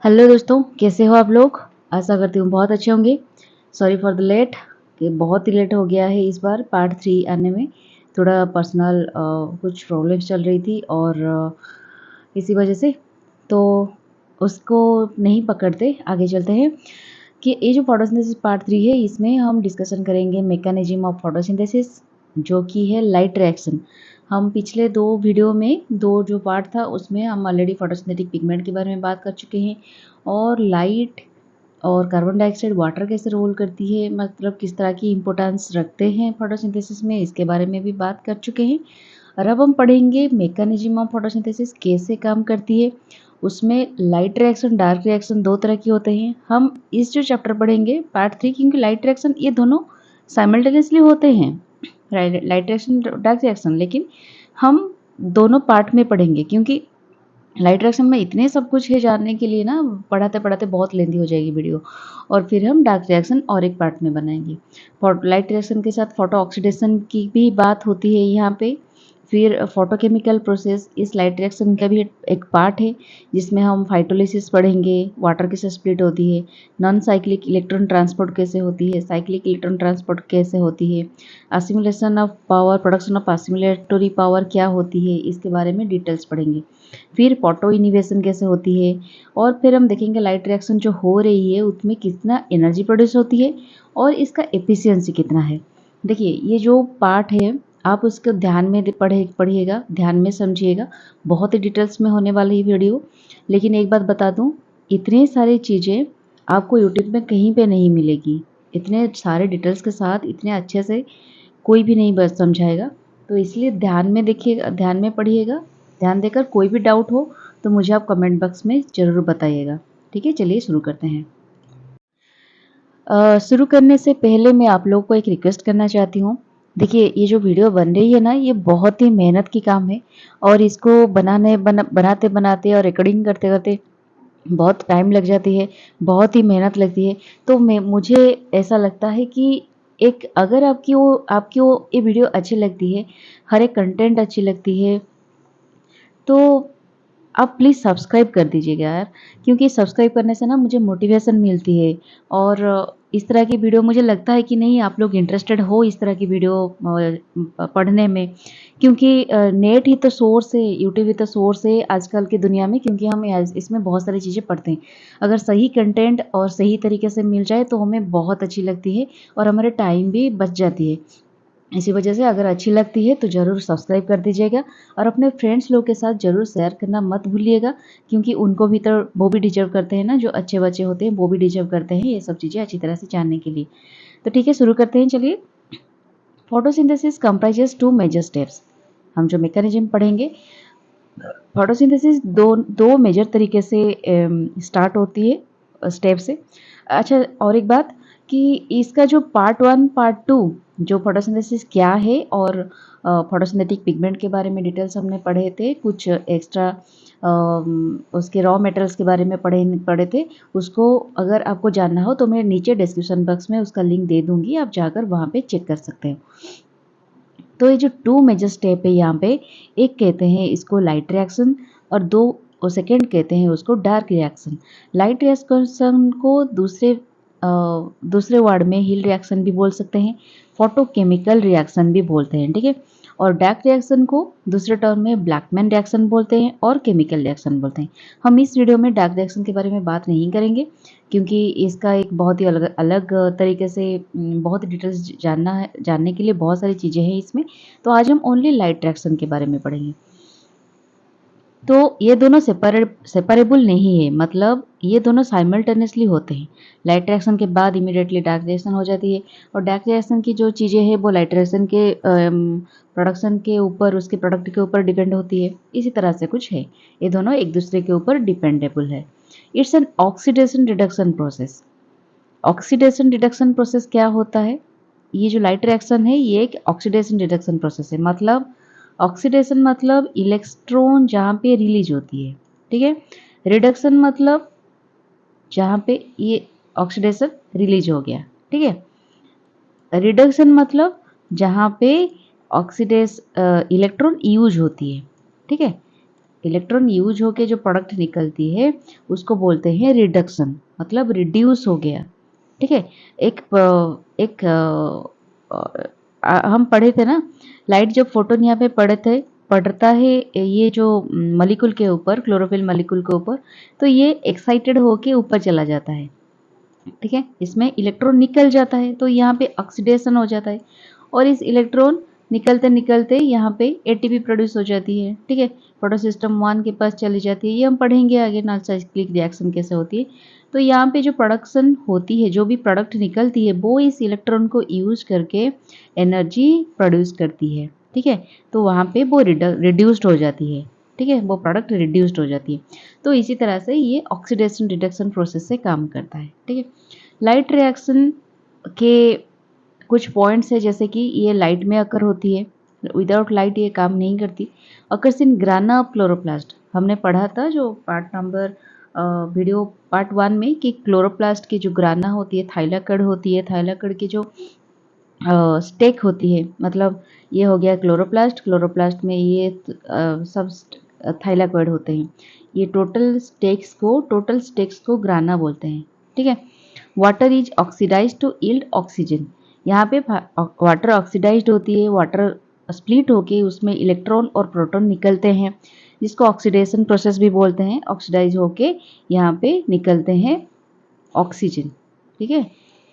Hello दोस्तों, कैसे हो आप लोग। आशा करती हूँ बहुत अच्छे होंगे। सॉरी फॉर द लेट कि बहुत ही लेट हो गया है इस बार पार्ट 3 आने में। थोड़ा पर्सनल कुछ प्रॉब्लम्स चल रही थी और इसी वजह से तो उसको नहीं पकड़ते आगे चलते हैं कि ये जो फोटोसिंथेसिस पार्ट 3 है, इसमें हम डिस्कशन करेंगे मैकेनिज्म ऑफ फोटोसिंथेसिस, जो कि है लाइट रिएक्शन। हम पिछले 2 वीडियो में 2 जो पार्ट था उसमें हम ऑलरेडी फोटोसिंथेटिक पिगमेंट के बारे में बात कर चुके हैं और लाइट और कार्बन डाइऑक्साइड वाटर कैसे रोल करती है, मतलब किस तरह की इम्पोर्टेंस रखते हैं फोटोसिंथेसिस में, इसके बारे में भी बात कर चुके हैं। और अब हम पढ़ेंगे मैकेनिज्म ऑफ फोटोसिंथेसिस कैसे काम करती है। उसमें लाइट रिएक्शन डार्क रिएक्शन 2 तरह के होते हैं। हम इस जो चैप्टर पढ़ेंगे पार्ट 3, क्योंकि लाइट रिएक्शन ये दोनों साइमल्टेनियसली होते हैं, लाइट रिएक्शन डार्क रिएक्शन, लेकिन हम दोनों पार्ट में पढ़ेंगे क्योंकि लाइट रिएक्शन में इतने सब कुछ है जानने के लिए ना, पढ़ाते पढ़ाते बहुत लेंदी हो जाएगी वीडियो। और फिर हम डार्क रिएक्शन और एक पार्ट में बनाएंगे। लाइट रिएक्शन के साथ फोटो ऑक्सीडेशन की भी बात होती है यहाँ पे। फिर फोटोकेमिकल प्रोसेस इस लाइट रिएक्शन का भी एक पार्ट है, जिसमें हम फाइटोलिसिस पढ़ेंगे, वाटर कैसे स्प्लिट होती है, नॉन साइक्लिक इलेक्ट्रॉन ट्रांसपोर्ट कैसे होती है, साइक्लिक इलेक्ट्रॉन ट्रांसपोर्ट कैसे होती है, assimilation of power, production of assimilatory power क्या होती है, इसके बारे में डिटेल्स पढ़ेंगे। फिर फोटो इनिवेशन कैसे होती है, और फिर हम देखेंगे लाइट रिएक्शन जो हो रही है उसमें कितना एनर्जी प्रोड्यूस होती है और इसका एफिशिएंसी कितना है। देखिए, ये जो पार्ट है आप उसको ध्यान में पढ़िएगा, ध्यान में समझिएगा। बहुत ही डिटेल्स में होने वाली वीडियो, लेकिन एक बात बता दूं, इतनी सारी चीज़ें आपको यूट्यूब में कहीं पे नहीं मिलेगी। इतने सारे डिटेल्स के साथ इतने अच्छे से कोई भी नहीं बस समझाएगा। तो इसलिए ध्यान में देखिएगा, ध्यान में पढ़िएगा। ध्यान देकर कोई भी डाउट हो तो मुझे आप कमेंट बॉक्स में ज़रूर बताइएगा। ठीक है, चलिए शुरू करते हैं। शुरू करने से पहले मैं आप लोगों को एक रिक्वेस्ट करना चाहती हूँ। देखिए, ये जो वीडियो बन रही है ना, ये बहुत ही मेहनत की काम है और इसको बनाते बनाते और रिकॉर्डिंग करते करते बहुत टाइम लग जाती है, बहुत ही मेहनत लगती है। तो मुझे ऐसा लगता है कि एक अगर आपकी वो ये वीडियो अच्छी लगती है, हर एक कंटेंट अच्छी लगती है, तो आप प्लीज़ सब्सक्राइब कर दीजिएगा यार, क्योंकि सब्सक्राइब करने से ना मुझे मोटिवेशन मिलती है और इस तरह की वीडियो मुझे लगता है कि नहीं, आप लोग इंटरेस्टेड हो इस तरह की वीडियो पढ़ने में, क्योंकि नेट ही तो सोर्स है, यूट्यूब ही तो सोर्स है आजकल की दुनिया में, क्योंकि हम इसमें बहुत सारी चीज़ें पढ़ते हैं। अगर सही कंटेंट और सही तरीके से मिल जाए तो हमें बहुत अच्छी लगती है और हमारे टाइम भी बच जाती है। इसी वजह से अगर अच्छी लगती है तो ज़रूर सब्सक्राइब कर दीजिएगा और अपने फ्रेंड्स लोग के साथ ज़रूर शेयर करना मत भूलिएगा, क्योंकि उनको भी तो, वो भी डिजर्व करते हैं ना, जो अच्छे बच्चे होते हैं वो भी डिजर्व करते हैं ये सब चीज़ें अच्छी तरह से जानने के लिए। तो ठीक है, शुरू करते हैं, चलिए। Photosynthesis comprises 2 major steps. हम जो मैकेनिज्म पढ़ेंगे, फोटोसिंथेसिस दो मेजर तरीके से स्टार्ट होती है, स्टेप से। अच्छा, और एक बात कि इसका जो पार्ट 1 पार्ट 2, जो फोटोसिंथेसिस क्या है और फोटोसिंथेटिक पिगमेंट के बारे में डिटेल्स हमने पढ़े थे, कुछ एक्स्ट्रा उसके रॉ मटेरियल्स के बारे में पढ़े थे। उसको अगर आपको जानना हो तो मैं नीचे डिस्क्रिप्शन बॉक्स में उसका लिंक दे दूंगी, आप जाकर वहाँ पे चेक कर सकते हैं। तो ये जो 2 मेजर स्टेप है यहाँ पे, एक कहते हैं इसको लाइट रिएक्शन और सेकेंड कहते हैं उसको डार्क रिएक्शन। लाइट रिएक्शन को दूसरे वर्ड में हिल रिएक्शन भी बोल सकते हैं, फोटोकेमिकल रिएक्शन भी बोलते हैं, ठीक है। और डार्क रिएक्शन को दूसरे टर्म में ब्लैकमैन रिएक्शन बोलते हैं और केमिकल रिएक्शन बोलते हैं। हम इस वीडियो में डार्क रिएक्शन के बारे में बात नहीं करेंगे, क्योंकि इसका एक बहुत ही अलग अलग तरीके से बहुत ही डिटेल्स जानने के लिए बहुत सारी चीज़ें हैं इसमें। तो आज हम ओनली लाइट रिएक्शन के बारे में पढ़ेंगे। तो ये दोनों सेपरेबल नहीं है, मतलब ये दोनों साइमल्टेनियसली होते हैं। लाइट रिएक्शन के बाद इमीडिएटली डार्क रिएक्शन हो जाती है और डार्क रिएक्शन की जो चीज़ें हैं वो लाइट रिएक्शन के प्रोडक्शन के ऊपर, उसके प्रोडक्ट के ऊपर डिपेंड होती है। इसी तरह से कुछ है, ये दोनों एक दूसरे के ऊपर डिपेंडेबल है। It's an oxidation reduction process. Oxidation reduction process क्या होता है? ये जो लाइट रिएक्शन है ये एक ऑक्सीडेशन रिडक्शन प्रोसेस है। मतलब ऑक्सीडेशन मतलब इलेक्ट्रॉन जहाँ पे रिलीज होती है, ठीक है। रिडक्शन मतलब जहाँ पे ये ऑक्सीडेशन रिलीज हो गया, ठीक है। रिडक्शन मतलब जहाँ पे ऑक्सीडेस इलेक्ट्रॉन यूज होती है, ठीक है। इलेक्ट्रॉन यूज होके जो प्रोडक्ट निकलती है उसको बोलते हैं रिडक्शन, मतलब रिड्यूस हो गया। ठीक है। एक एक हम पढ़े थे ना, लाइट जब फोटोन यहाँ पे पड़ता है ये जो मॉलिक्यूल के ऊपर, क्लोरोफिल मॉलिक्यूल के ऊपर, तो ये एक्साइटेड होके ऊपर चला जाता है। ठीक है, इसमें इलेक्ट्रॉन निकल जाता है तो यहाँ पे ऑक्सीडेशन हो जाता है और इस इलेक्ट्रॉन निकलते निकलते यहाँ पे एटीपी प्रोड्यूस हो जाती है। ठीक है, फोटोसिस्टम 1 के पास चली जाती है। ये हम पढ़ेंगे आगे नॉन साइक्लिक रिएक्शन कैसे होती है। तो यहाँ पे जो प्रोडक्शन होती है, जो भी प्रोडक्ट निकलती है, वो इस इलेक्ट्रॉन को यूज करके एनर्जी प्रोड्यूस करती है। ठीक है, तो वहाँ पे वो रिड्यूस्ड हो जाती है। ठीक है, वो प्रोडक्ट रिड्यूस्ड हो जाती है। तो इसी तरह से ये ऑक्सीडेशन रिडक्शन प्रोसेस से काम करता है। ठीक है, लाइट रिएक्शन के कुछ पॉइंट्स है, जैसे कि ये लाइट में अकर होती है, विदाउट लाइट ये काम नहीं करती। अकर्स इन ग्राना ऑफ क्लोरोप्लास्ट, हमने पढ़ा था जो पार्ट नंबर वीडियो पार्ट 1 में कि क्लोरोप्लास्ट की जो ग्राना होती है, थाइलाकड़ होती है, थाइलाकड़ की जो स्टेक होती है, मतलब ये हो गया क्लोरोप्लास्ट, क्लोरोप्लास्ट में ये सब थाइलाकॉइड होते हैं। ये टोटल स्टेक्स को ग्राना बोलते हैं। ठीक है, water is oxidise to yield oxygen, यहाँ पे वाटर ऑक्सीडाइज्ड होती है, वाटर स्प्लिट होके उसमें इलेक्ट्रॉन और प्रोटॉन निकलते हैं, जिसको ऑक्सीडेशन प्रोसेस भी बोलते हैं। ऑक्सीडाइज होके यहाँ पे निकलते हैं ऑक्सीजन। ठीक है,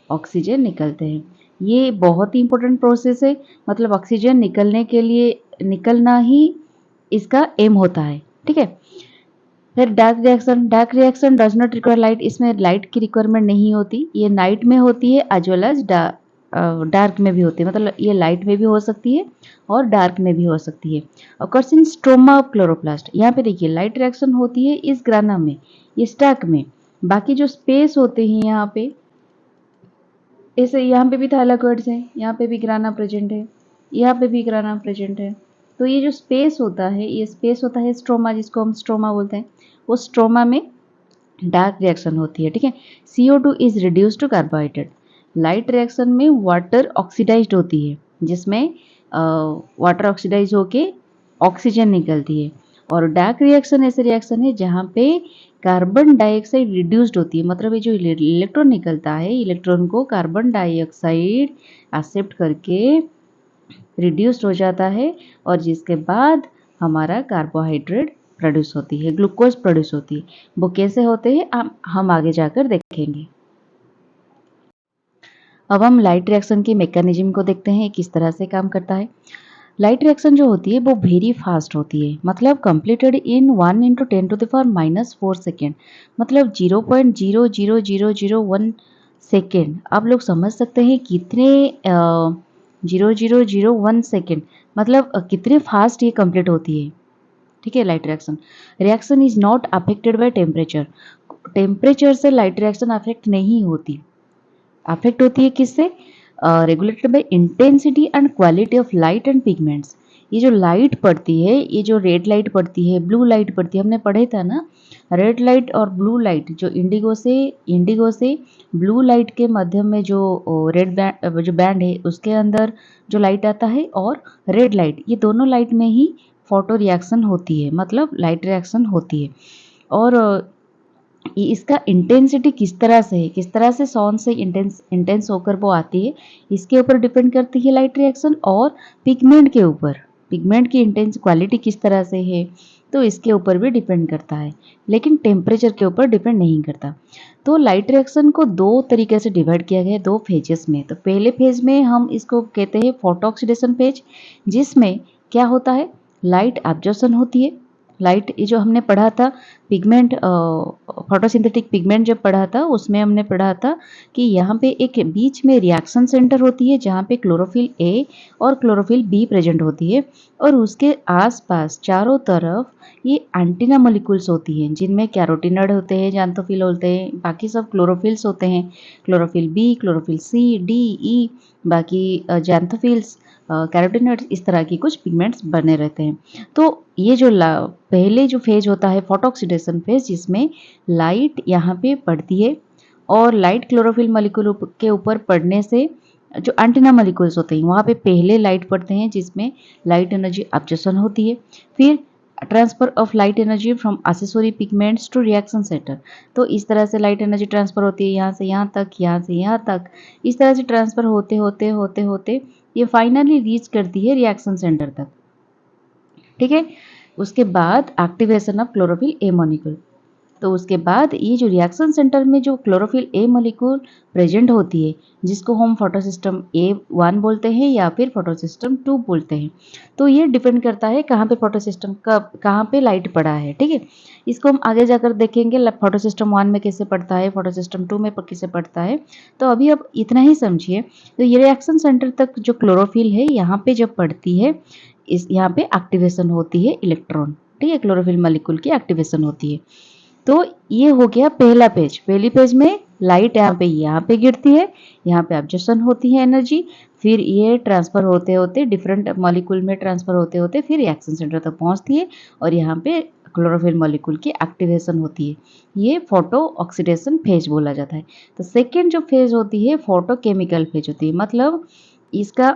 ऑक्सीजन निकलते हैं। ये बहुत ही इंपॉर्टेंट प्रोसेस है, मतलब ऑक्सीजन निकलने के लिए, निकलना ही इसका एम होता है। ठीक है, फिर dark reaction does not require light, इसमें लाइट की रिक्वायरमेंट नहीं होती, ये नाइट में होती है एज वेल एज डार्क में भी होती है, मतलब ये लाइट में भी हो सकती है और डार्क में भी हो सकती है। Occurs in stroma of chloroplast, यहाँ पे देखिए लाइट रिएक्शन होती है इस ग्राना में, ये स्टैक में, बाकी जो स्पेस होते हैं यहाँ पे, ऐसे यहाँ पे भी थाइलाकॉइड्स हैं, यहाँ पे भी ग्राना प्रेजेंट है, यहाँ पे भी ग्राना प्रेजेंट है। तो ये जो स्पेस होता है, ये स्पेस होता है स्ट्रोमा, जिसको हम स्ट्रोमा बोलते हैं। वो स्ट्रोमा में डार्क रिएक्शन होती है। ठीक है, CO2 is reduce to carbohydrate, light reaction में वाटर ऑक्सीडाइज्ड होती है, जिसमें वाटर ऑक्सीडाइज होके ऑक्सीजन निकलती है। और डार्क रिएक्शन ऐसे रिएक्शन है जहाँ पे कार्बन डाइऑक्साइड रिड्यूस्ड होती है, मतलब ये जो इलेक्ट्रॉन निकलता है, इलेक्ट्रॉन को कार्बन डाइऑक्साइड एक्सेप्ट करके रिड्यूस्ड हो जाता है और जिसके बाद हमारा कार्बोहाइड्रेट प्रोड्यूस होती है, ग्लूकोज प्रोड्यूस होती है। वो कैसे होते हैं हम आगे जाकर देखेंगे। अब हम लाइट रिएक्शन के मैकेनिज्म को देखते हैं, किस तरह से काम करता है। लाइट रिएक्शन जो होती है वो वेरी फास्ट होती है, मतलब कंप्लीटेड इन 1 × 10⁻⁴ सेकेंड, मतलब 0.00001 सेकेंड। आप लोग समझ सकते हैं कितने 0001 सेकेंड, मतलब कितने फास्ट ये कंप्लीट होती है। ठीक है, light reaction is not affected by temperature, temperature से लाइट रिएक्शन अफेक्ट नहीं होती। अफेक्ट होती है किससे? Regulated by intensity and quality of light and pigments. ये जो लाइट पड़ती है, ये जो रेड लाइट पड़ती है, ब्लू लाइट पड़ती है, हमने पढ़े था ना, रेड लाइट और ब्लू लाइट, जो इंडिगो से ब्लू लाइट के माध्यम में जो रेड बैंड, जो बैंड है उसके अंदर जो लाइट आता है, और रेड लाइट, ये दोनों लाइट में ही फोटो रिएक्शन होती है, मतलब लाइट रिएक्शन होती है। और इसका इंटेंसिटी किस तरह से है, किस तरह से सन से इंटेंस होकर वो आती है, इसके ऊपर डिपेंड करती है लाइट रिएक्शन। और पिगमेंट के ऊपर, पिगमेंट की इंटेंस क्वालिटी किस तरह से है, तो इसके ऊपर भी डिपेंड करता है, लेकिन टेम्परेचर के ऊपर डिपेंड नहीं करता। तो लाइट रिएक्शन को दो तरीके से डिवाइड किया गया है, दो फेजेस में। तो पहले फेज में हम इसको कहते हैं फोटो ऑक्सीडेशन फेज, जिसमें क्या होता है, लाइट एब्जॉर्प्शन होती है। लाइट, ये जो हमने पढ़ा था पिगमेंट, फोटोसिंथेटिक पिगमेंट जब पढ़ा था उसमें हमने पढ़ा था कि यहाँ पे एक बीच में रिएक्शन सेंटर होती है जहाँ पे क्लोरोफिल ए और क्लोरोफिल बी प्रेजेंट होती है, और उसके आसपास चारों तरफ ये एंटीना मॉलिक्यूल्स होती हैं, जिनमें कैरोटिनॉइड होते हैं, ज़ैंथोफिल होते हैं, बाकी सब क्लोरोफिल्स होते हैं, chlorophyll B, chlorophyll C, D, E, बाकी ज़ैंथोफिल्स, कैरोटिनॉइड्स, इस तरह की कुछ पिगमेंट्स बने रहते हैं। तो ये जो पहले जो फेज होता है फोटो ऑक्सीडेशन फेज, जिसमें लाइट यहाँ पे पड़ती है, और लाइट क्लोरोफिल मॉलिक्यूल के ऊपर पड़ने से जो एंटीना मॉलिक्यूल्स होते हैं वहाँ पे पहले लाइट पड़ते हैं, जिसमें लाइट एनर्जी एब्जॉर्प्शन होती है। फिर transfer of light energy from accessory pigments to reaction centre. तो इस तरह से लाइट एनर्जी ट्रांसफर होती है यहाँ से यहाँ तक, यहाँ से यहाँ तक, इस तरह से ट्रांसफर होते होते होते होते ये फाइनली रीच करती है रिएक्शन सेंटर तक। ठीक है, उसके बाद activation of chlorophyll A molecule. तो उसके बाद ये जो रिएक्शन सेंटर में जो क्लोरोफिल ए मॉलिक्यूल प्रेजेंट होती है, जिसको हम फोटोसिस्टम A1 बोलते हैं या फिर फोटोसिस्टम 2 बोलते हैं। तो ये डिपेंड करता है कहाँ पे फोटोसिस्टम कहाँ पे लाइट पड़ा है। ठीक है, इसको हम आगे जाकर देखेंगे फोटोसिस्टम 1 में कैसे पड़ता है, फोटोसिस्टम 2 में कैसे पड़ता है। तो अभी अब इतना ही समझिए। तो ये रिएक्शन सेंटर तक जो क्लोरोफिल है यहाँ पे जब पड़ती है, इस यहाँ पे एक्टिवेशन होती है इलेक्ट्रॉन। ठीक है, क्लोरोफिल मॉलिक्यूल की एक्टिवेशन होती है। तो ये हो गया पहला पेज। पहली पेज में लाइट यहाँ पे गिरती है, यहाँ पे एब्जॉर्प्शन होती है एनर्जी, फिर ये ट्रांसफर होते होते डिफरेंट मॉलिक्यूल में ट्रांसफर होते होते फिर रिएक्शन सेंटर तक पहुंचती है और यहाँ पे क्लोरोफिल मॉलिक्यूल की एक्टिवेशन होती है। ये फोटो ऑक्सीडेशन फेज बोला जाता है। तो सेकेंड जो फेज होती है फोटोकेमिकल फेज होती है, मतलब इसका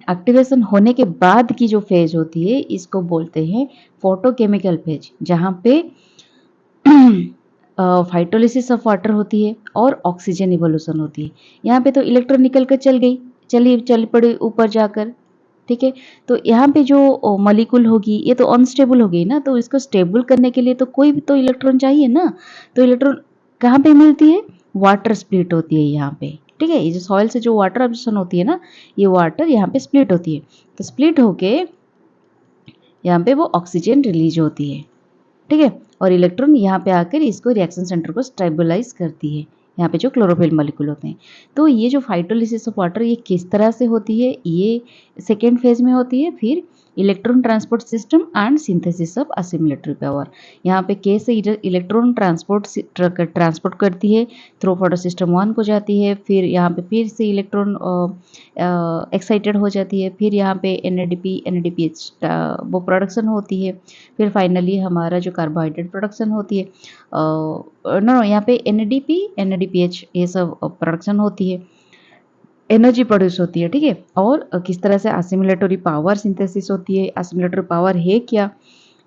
एक्टिवेशन होने के बाद की जो फेज होती है इसको बोलते हैं फोटोकेमिकल फेज, जहाँ पे फाइटोलिसिस ऑफ वाटर होती है और ऑक्सीजन इवोल्यूशन होती है। यहाँ पे तो इलेक्ट्रॉन निकल कर चल पड़ी ऊपर जाकर। ठीक है, तो यहाँ पे जो मॉलिक्यूल होगी ये तो अनस्टेबल हो गई ना, तो इसको स्टेबल करने के लिए तो कोई भी तो इलेक्ट्रॉन चाहिए ना। तो इलेक्ट्रॉन कहाँ पे मिलती है, वाटर स्प्लिट होती है यहाँ पे। ठीक है, ये जो सॉइल से जो वाटर एब्जॉर्प्शन होती है ना, ये वाटर यहाँ पे स्प्लिट होती है। तो स्प्लिट होके यहाँ पे वो ऑक्सीजन रिलीज होती है। ठीक है, और इलेक्ट्रॉन यहाँ पे आकर इसको रिएक्शन सेंटर को स्टेबलाइज करती है, यहाँ पे जो क्लोरोफिल मॉलिक्यूल होते हैं। तो ये जो फाइटोलिसिस ऑफ वाटर ये किस तरह से होती है, ये सेकेंड फेज में होती है। फिर electron transport system and synthesis of assimilatory power, यहाँ पे के से इलेक्ट्रॉन ट्रांसपोर्ट करती है, थ्रू फोटो सिस्टम 1 को जाती है, फिर यहाँ पे फिर से इलेक्ट्रॉन एक्साइटेड हो जाती है, फिर यहाँ पे NADPH वो प्रोडक्शन होती है, फिर फाइनली हमारा जो कार्बोहाइड्रेट प्रोडक्शन होती है, नो यहाँ पे NADPH ये सब प्रोडक्शन होती है, एनर्जी प्रोड्यूस होती है। ठीक है, और किस तरह से असिमुलेटरी पावर सिंथेसिस होती है, असिमुलेटरी पावर है क्या,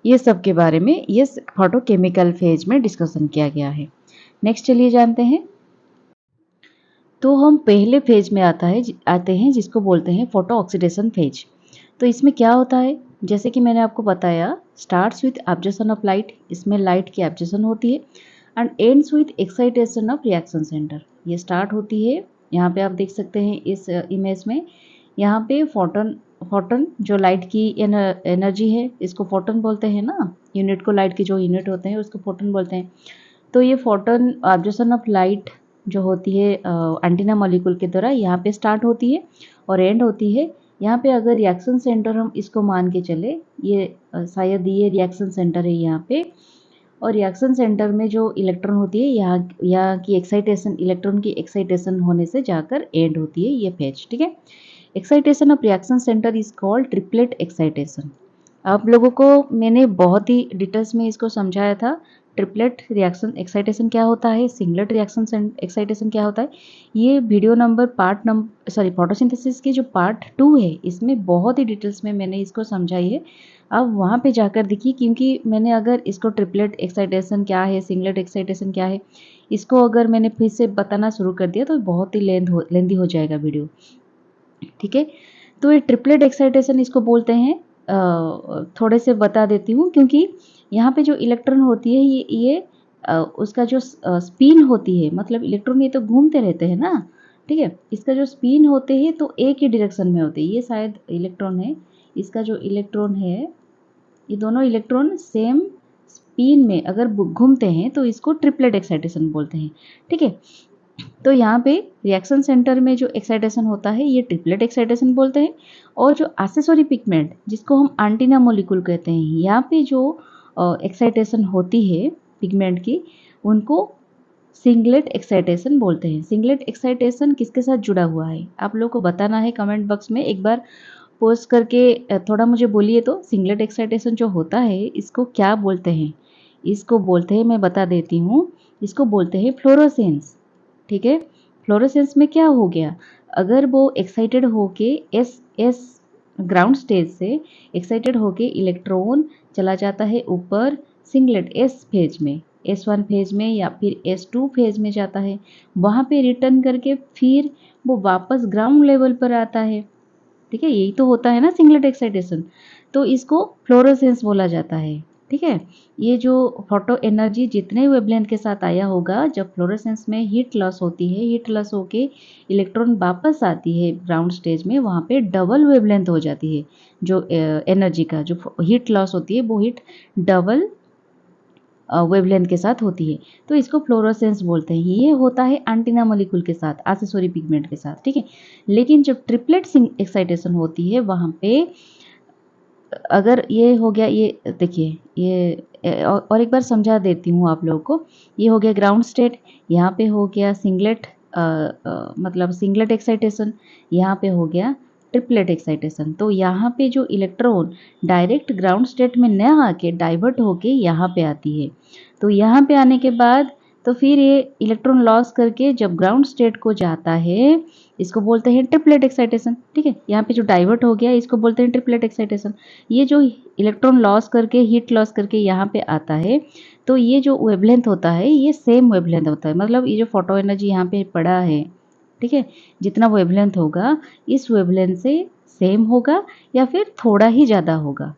ये सब के बारे में ये फोटोकेमिकल फेज में डिस्कशन किया गया है। नेक्स्ट चलिए जानते हैं। तो हम पहले फेज में आते हैं जिसको बोलते हैं फोटो ऑक्सीडेशन फेज। तो इसमें क्या होता है, जैसे कि मैंने आपको बताया, starts with absorption of light, इसमें लाइट की एब्जॉर्प्शन होती है, and ends with excitation of reaction centre. ये स्टार्ट होती है, यहाँ पे आप देख सकते हैं इस इमेज में, यहाँ पे फोटन जो लाइट की एनर्जी है, इसको फोटन बोलते हैं ना, यूनिट को, लाइट के जो यूनिट होते हैं उसको फोटन बोलते हैं। तो ये फोटन एब्जॉर्प्शन ऑफ लाइट जो होती है एंटीना मॉलिक्यूल के द्वारा यहाँ पे स्टार्ट होती है और एंड होती है यहाँ पे। अगर रिएक्शन सेंटर हम इसको मान के चले, ये शायद ये रिएक्शन सेंटर है यहाँ पे, और रिएक्शन सेंटर में जो इलेक्ट्रॉन होती है यहाँ की एक्साइटेशन, इलेक्ट्रॉन की एक्साइटेशन होने से जाकर एंड होती है ये फेज। ठीक है, excitation of reaction centre is called triplet excitation. आप लोगों को मैंने बहुत ही डिटेल्स में इसको समझाया था। ट्रिपलेट रिएक्शन एक्साइटेशन क्या होता है, सिंगलेट रिएक्शन एक्साइटेशन क्या होता है, ये वीडियो नंबर फोटोसिंथेसिस के जो पार्ट 2 है, इसमें बहुत ही डिटेल्स में मैंने इसको समझाई है। आप वहाँ पे जाकर देखिए, क्योंकि मैंने अगर इसको ट्रिपलेट एक्साइटेशन क्या है, सिंगलेट एक्साइटेशन क्या है, इसको अगर मैंने फिर से बताना शुरू कर दिया तो बहुत ही लेंदी हो जाएगा वीडियो। ठीक है, तो ये ट्रिपलेट एक्साइटेशन इसको बोलते हैं। थोड़े से बता देती हूँ, क्योंकि यहाँ पे जो इलेक्ट्रॉन होती है ये उसका जो स्पिन होती है, मतलब इलेक्ट्रॉन ये तो घूमते रहते हैं ना। ठीक है, इसका जो स्पिन होते हैं तो एक ही डायरेक्शन में होते हैं। ये शायद इलेक्ट्रॉन है, इसका जो इलेक्ट्रॉन है, ये दोनों इलेक्ट्रॉन सेम स्पिन में अगर घूमते हैं तो इसको ट्रिपलेट एक्साइटेशन बोलते हैं। ठीक है, तो यहाँ पे रिएक्शन सेंटर में जो एक्साइटेशन होता है ये ट्रिपलेट एक्साइटेशन बोलते हैं, और जो एक्सेसरी पिगमेंट जिसको हम एंटीना मॉलिक्यूल कहते हैं, यहाँ पे जो एक्साइटेशन होती है पिगमेंट की, उनको सिंगलेट एक्साइटेशन बोलते हैं। सिंगलेट एक्साइटेशन किसके साथ जुड़ा हुआ है, आप लोगों को बताना है कमेंट बॉक्स में, एक बार पोस्ट करके थोड़ा मुझे बोलिए। तो सिंगलेट एक्साइटेशन जो होता है इसको क्या बोलते हैं, इसको बोलते हैं, मैं बता देती हूँ, इसको बोलते हैं फ्लोरोसेंस। ठीक है, फ्लोरोसेंस में क्या हो गया, अगर वो एक्साइटेड होके एस ग्राउंड स्टेज से एक्साइटेड होके इलेक्ट्रॉन चला जाता है ऊपर सिंगलेट एस फेज में, S1 फेज में या फिर S2 फेज में जाता है, वहाँ पे रिटर्न करके फिर वो वापस ग्राउंड लेवल पर आता है। ठीक है, यही तो होता है ना सिंगलेट एक्साइटेशन। तो इसको फ्लोरोसेंस बोला जाता है। ठीक है, ये जो फोटो एनर्जी जितने वेवलेंथ के साथ आया होगा, जब फ्लोरोसेंस में हीट लॉस होती है, हीट लॉस होके इलेक्ट्रॉन वापस आती है ग्राउंड स्टेज में, वहाँ पे डबल वेवलेंथ हो जाती है। जो एनर्जी का जो हीट लॉस होती है वो हीट डबल वेवलेंथ के साथ होती है, तो इसको फ्लोरोसेंस बोलते हैं। ये होता है एंटीना मॉलिक्यूल के साथ, एक्सेसरी पिगमेंट के साथ। ठीक है, लेकिन जब ट्रिपलेट एक्साइटेशन होती है वहाँ पे अगर ये हो गया, ये देखिए ये और एक बार समझा देती हूँ आप लोगों को। ये हो गया ग्राउंड स्टेट, यहाँ पे हो गया सिंगलेट मतलब सिंगलेट एक्साइटेशन, यहाँ पे हो गया ट्रिपलेट एक्साइटेशन। तो यहाँ पे जो इलेक्ट्रॉन डायरेक्ट ग्राउंड स्टेट में न आके डाइवर्ट होके यहाँ पे आती है। तो यहाँ पे आने के बाद तो फिर ये इलेक्ट्रॉन लॉस करके जब ग्राउंड स्टेट को जाता है, इसको बोलते हैं ट्रिपलेट एक्साइटेशन। ठीक है, यहाँ पे जो डाइवर्ट हो गया इसको बोलते हैं ट्रिपलेट एक्साइटेशन। ये जो इलेक्ट्रॉन लॉस करके हीट लॉस करके यहाँ पे आता है, तो ये जो वेवलेंथ होता है ये सेम वेवलेंथ होता है। मतलब ये जो फोटो एनर्जी यहाँ पे पड़ा है, ठीक है, जितना वेवलेंथ होगा इस वेवलेंथ से सेम होगा या फिर थोड़ा ही ज़्यादा होगा,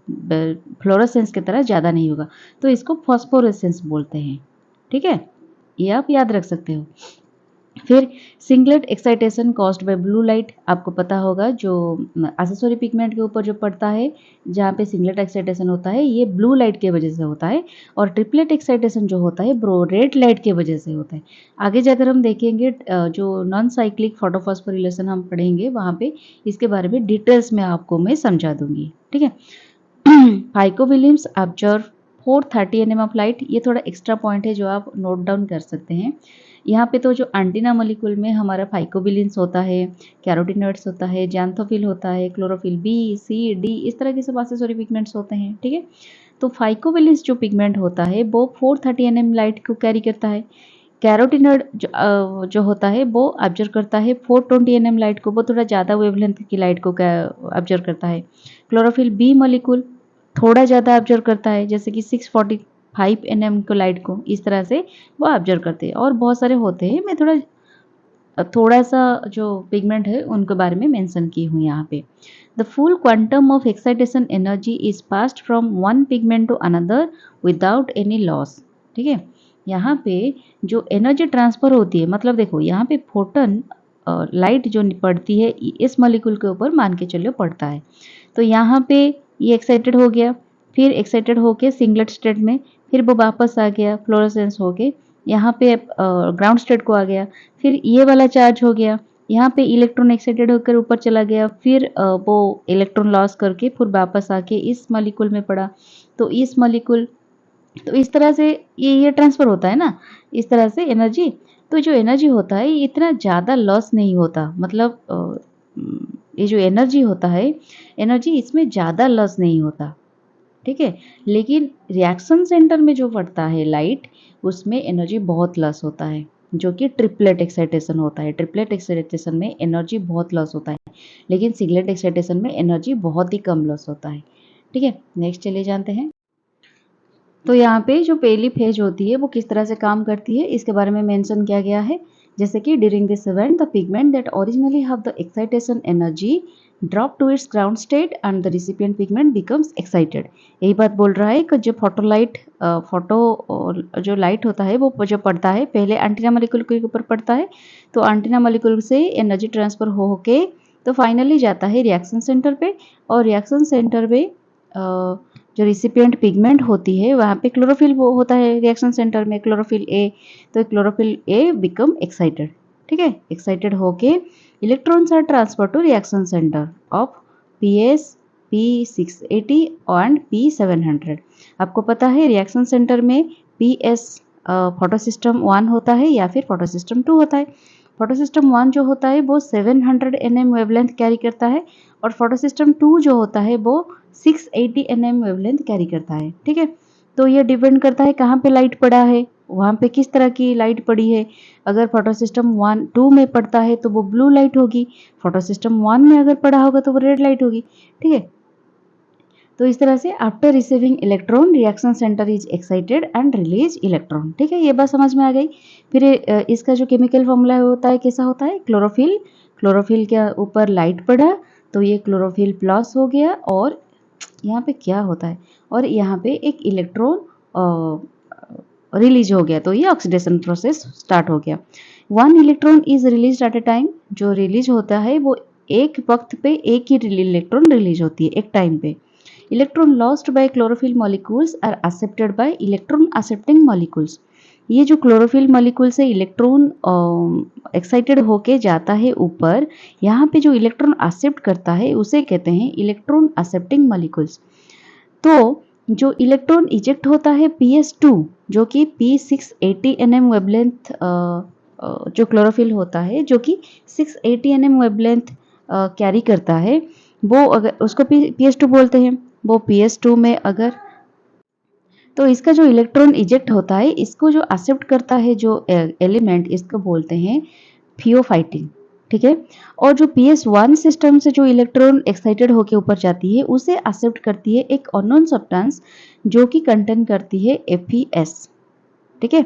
फ्लोरोसेंस की तरह ज़्यादा नहीं होगा, तो इसको फॉस्फोरेसेंस बोलते हैं। ठीक है, ये आप याद रख सकते हो। फिर singlet excitation caused by blue light, आपको पता होगा जो एक्सेसरी पिगमेंट के ऊपर जो पड़ता है, जहाँ पे सिंगलेट एक्साइटेशन होता है ये ब्लू लाइट के वजह से होता है, और ट्रिपलेट एक्साइटेशन जो होता है वो रेड लाइट के वजह से होता है। आगे जाकर हम देखेंगे जो नॉन साइक्लिक फोटोफॉस्फोरिलेशन हम पढ़ेंगे वहाँ पे इसके बारे में डिटेल्स में आपको मैं समझा दूंगी। ठीक है, फाइकोविलियम्स ऑब्जर्व 430 nm ऑफ लाइट, ये थोड़ा एक्स्ट्रा पॉइंट है जो आप नोट डाउन कर सकते हैं। यहाँ पे तो जो एंटीना मॉलिक्यूल में हमारा फाइकोविलियंस होता है, कैरोटीनॉइड्स होता है, जैंथोफिल होता है, क्लोरोफिल बी सी डी, इस तरह के सब एक्सेसरी पिगमेंट्स होते हैं। ठीक है, तो फाइकोविलियंस जो पिगमेंट होता है वो 430 nm लाइट को कैरी करता है। कैरोटीनॉइड जो होता है वो ऑब्जर्व करता है 420 nm लाइट को, वो थोड़ा ज़्यादा वेवलेंथ की लाइट को ऑब्जर्व करता है। क्लोरोफिल बी मॉलिक्यूल थोड़ा ज़्यादा ऑब्जर्व करता है, जैसे कि 645 nm को लाइट को, इस तरह से वो ऑब्जर्व करते हैं। और बहुत सारे होते हैं, मैं थोड़ा सा जो पिगमेंट है उनके बारे में मेंशन की हूँ यहाँ पे। The full quantum of excitation energy is passed from one pigment to another without any loss. ठीक है, यहाँ पे जो एनर्जी ट्रांसफर होती है, मतलब देखो यहाँ पे फोटन लाइट जो पड़ती है इस मॉलिक्यूल के ऊपर मान के चलो पड़ता है, तो यहाँ पे ये एक्साइटेड हो गया, फिर एक्साइटेड होके सिंगलेट स्टेट में, फिर वो वापस आ गया फ्लोरोसेंस होके यहाँ पे ग्राउंड स्टेट को आ गया, फिर ये वाला चार्ज हो गया, यहाँ पे इलेक्ट्रॉन एक्साइटेड होकर ऊपर चला गया, फिर वो इलेक्ट्रॉन लॉस करके फिर वापस आके इस मॉलिक्यूल में पड़ा, तो इस मॉलिक्यूल, तो इस तरह से ये ट्रांसफर होता है ना, इस तरह से एनर्जी। तो जो एनर्जी होता है ये इतना ज़्यादा लॉस नहीं होता, मतलब ये जो एनर्जी होता है, एनर्जी इसमें ज़्यादा लॉस नहीं होता। ठीक है, लेकिन रिएक्शन सेंटर में जो पड़ता है लाइट, उसमें एनर्जी बहुत लॉस होता है, जो कि ट्रिपलेट एक्साइटेशन होता है। ट्रिपलेट एक्साइटेशन में एनर्जी बहुत लॉस होता है, लेकिन सिंगलेट एक्साइटेशन में एनर्जी बहुत ही कम लॉस होता है। ठीक है, नेक्स्ट चले जानते हैं। तो यहाँ पे जो पहली फेज होती है वो किस तरह से काम करती है इसके बारे में मेंशन किया गया है। जैसे कि during this event the pigment that originally have the excitation energy drop to its ground state and the recipient pigment becomes excited. यही बात बोल रहा है कि जो फोटो जो लाइट होता है वो जो पड़ता है पहले एंटीना मॉलिक्यूल के ऊपर पड़ता है, तो एंटीना मॉलिक्यूल से एनर्जी ट्रांसफर हो के तो फाइनली जाता है रिएक्शन सेंटर पे, और रिएक्शन सेंटर पे जो रिसिपिएंट पिगमेंट होती है वहाँ पे क्लोरोफिल वो होता है रिएक्शन सेंटर में, क्लोरोफिल ए, तो क्लोरोफिल ए बिकम एक्साइटेड। ठीक है, एक्साइटेड होके electrons are transfer to reaction centre of PS P680 and P700। आपको पता है रिएक्शन सेंटर में PS फोटो सिस्टम 1 होता है या फिर फोटो सिस्टम 2 होता है। फोटो सिस्टम 1 जो होता है वो 700 nm वेवलेंथ कैरी करता है, और फोटो सिस्टम 2 जो होता है वो 680 nm वेवलेंथ कैरी करता है। ठीक है, तो ये डिपेंड करता है कहाँ पे लाइट पड़ा है, वहाँ पे किस तरह की लाइट पड़ी है। अगर फोटो सिस्टम 2 में पड़ता है तो वो ब्लू लाइट होगी, फोटो सिस्टम 1 में अगर पड़ा होगा तो वो रेड लाइट होगी। ठीक है, तो इस तरह से after receiving electron reaction centre is excited and release electron. ठीक है, ये बात समझ में आ गई। फिर इसका जो केमिकल फॉर्मूला होता है कैसा होता है, क्लोरोफिल, क्लोरोफिल के ऊपर लाइट पड़ा तो ये क्लोरोफिल प्लस हो गया और यहाँ पे क्या होता है, और यहाँ पे एक इलेक्ट्रॉन रिलीज हो गया, तो ये ऑक्सीडेशन प्रोसेस स्टार्ट हो गया। 1 electron is release at a time, जो रिलीज होता है वो एक वक्त पे एक ही इलेक्ट्रॉन रिलीज होती है एक टाइम पे। Electron lost by chlorophyll molecules are accepted by electron accepting molecules. ये जो क्लोरोफिल मॉलिक्यूल से इलेक्ट्रॉन एक्साइटेड होके जाता है ऊपर, यहाँ पे जो इलेक्ट्रॉन एक्सेप्ट करता है उसे कहते हैं इलेक्ट्रॉन एक्सेप्टिंग मॉलिक्यूल्स। तो जो इलेक्ट्रॉन इजेक्ट होता है PS2 जो कि P680 nm वेवलेंथ जो क्लोरोफिल होता है जो कि 680 nm वेवलेंथ कैरी करता है, वो अगर उसको PS2 बोलते हैं, वो PS2 में अगर, तो इसका जो इलेक्ट्रॉन इजेक्ट होता है इसको जो एक्सेप्ट करता है जो एलिमेंट, इसको बोलते हैं थियोफाइटिन। ठीक है, और जो PS1 सिस्टम से जो इलेक्ट्रॉन एक्साइटेड होकर ऊपर जाती है उसे एक्सेप्ट करती है एक अननोन सब्सटेंस जो कि कंटेन करती है FeS। ठीक है,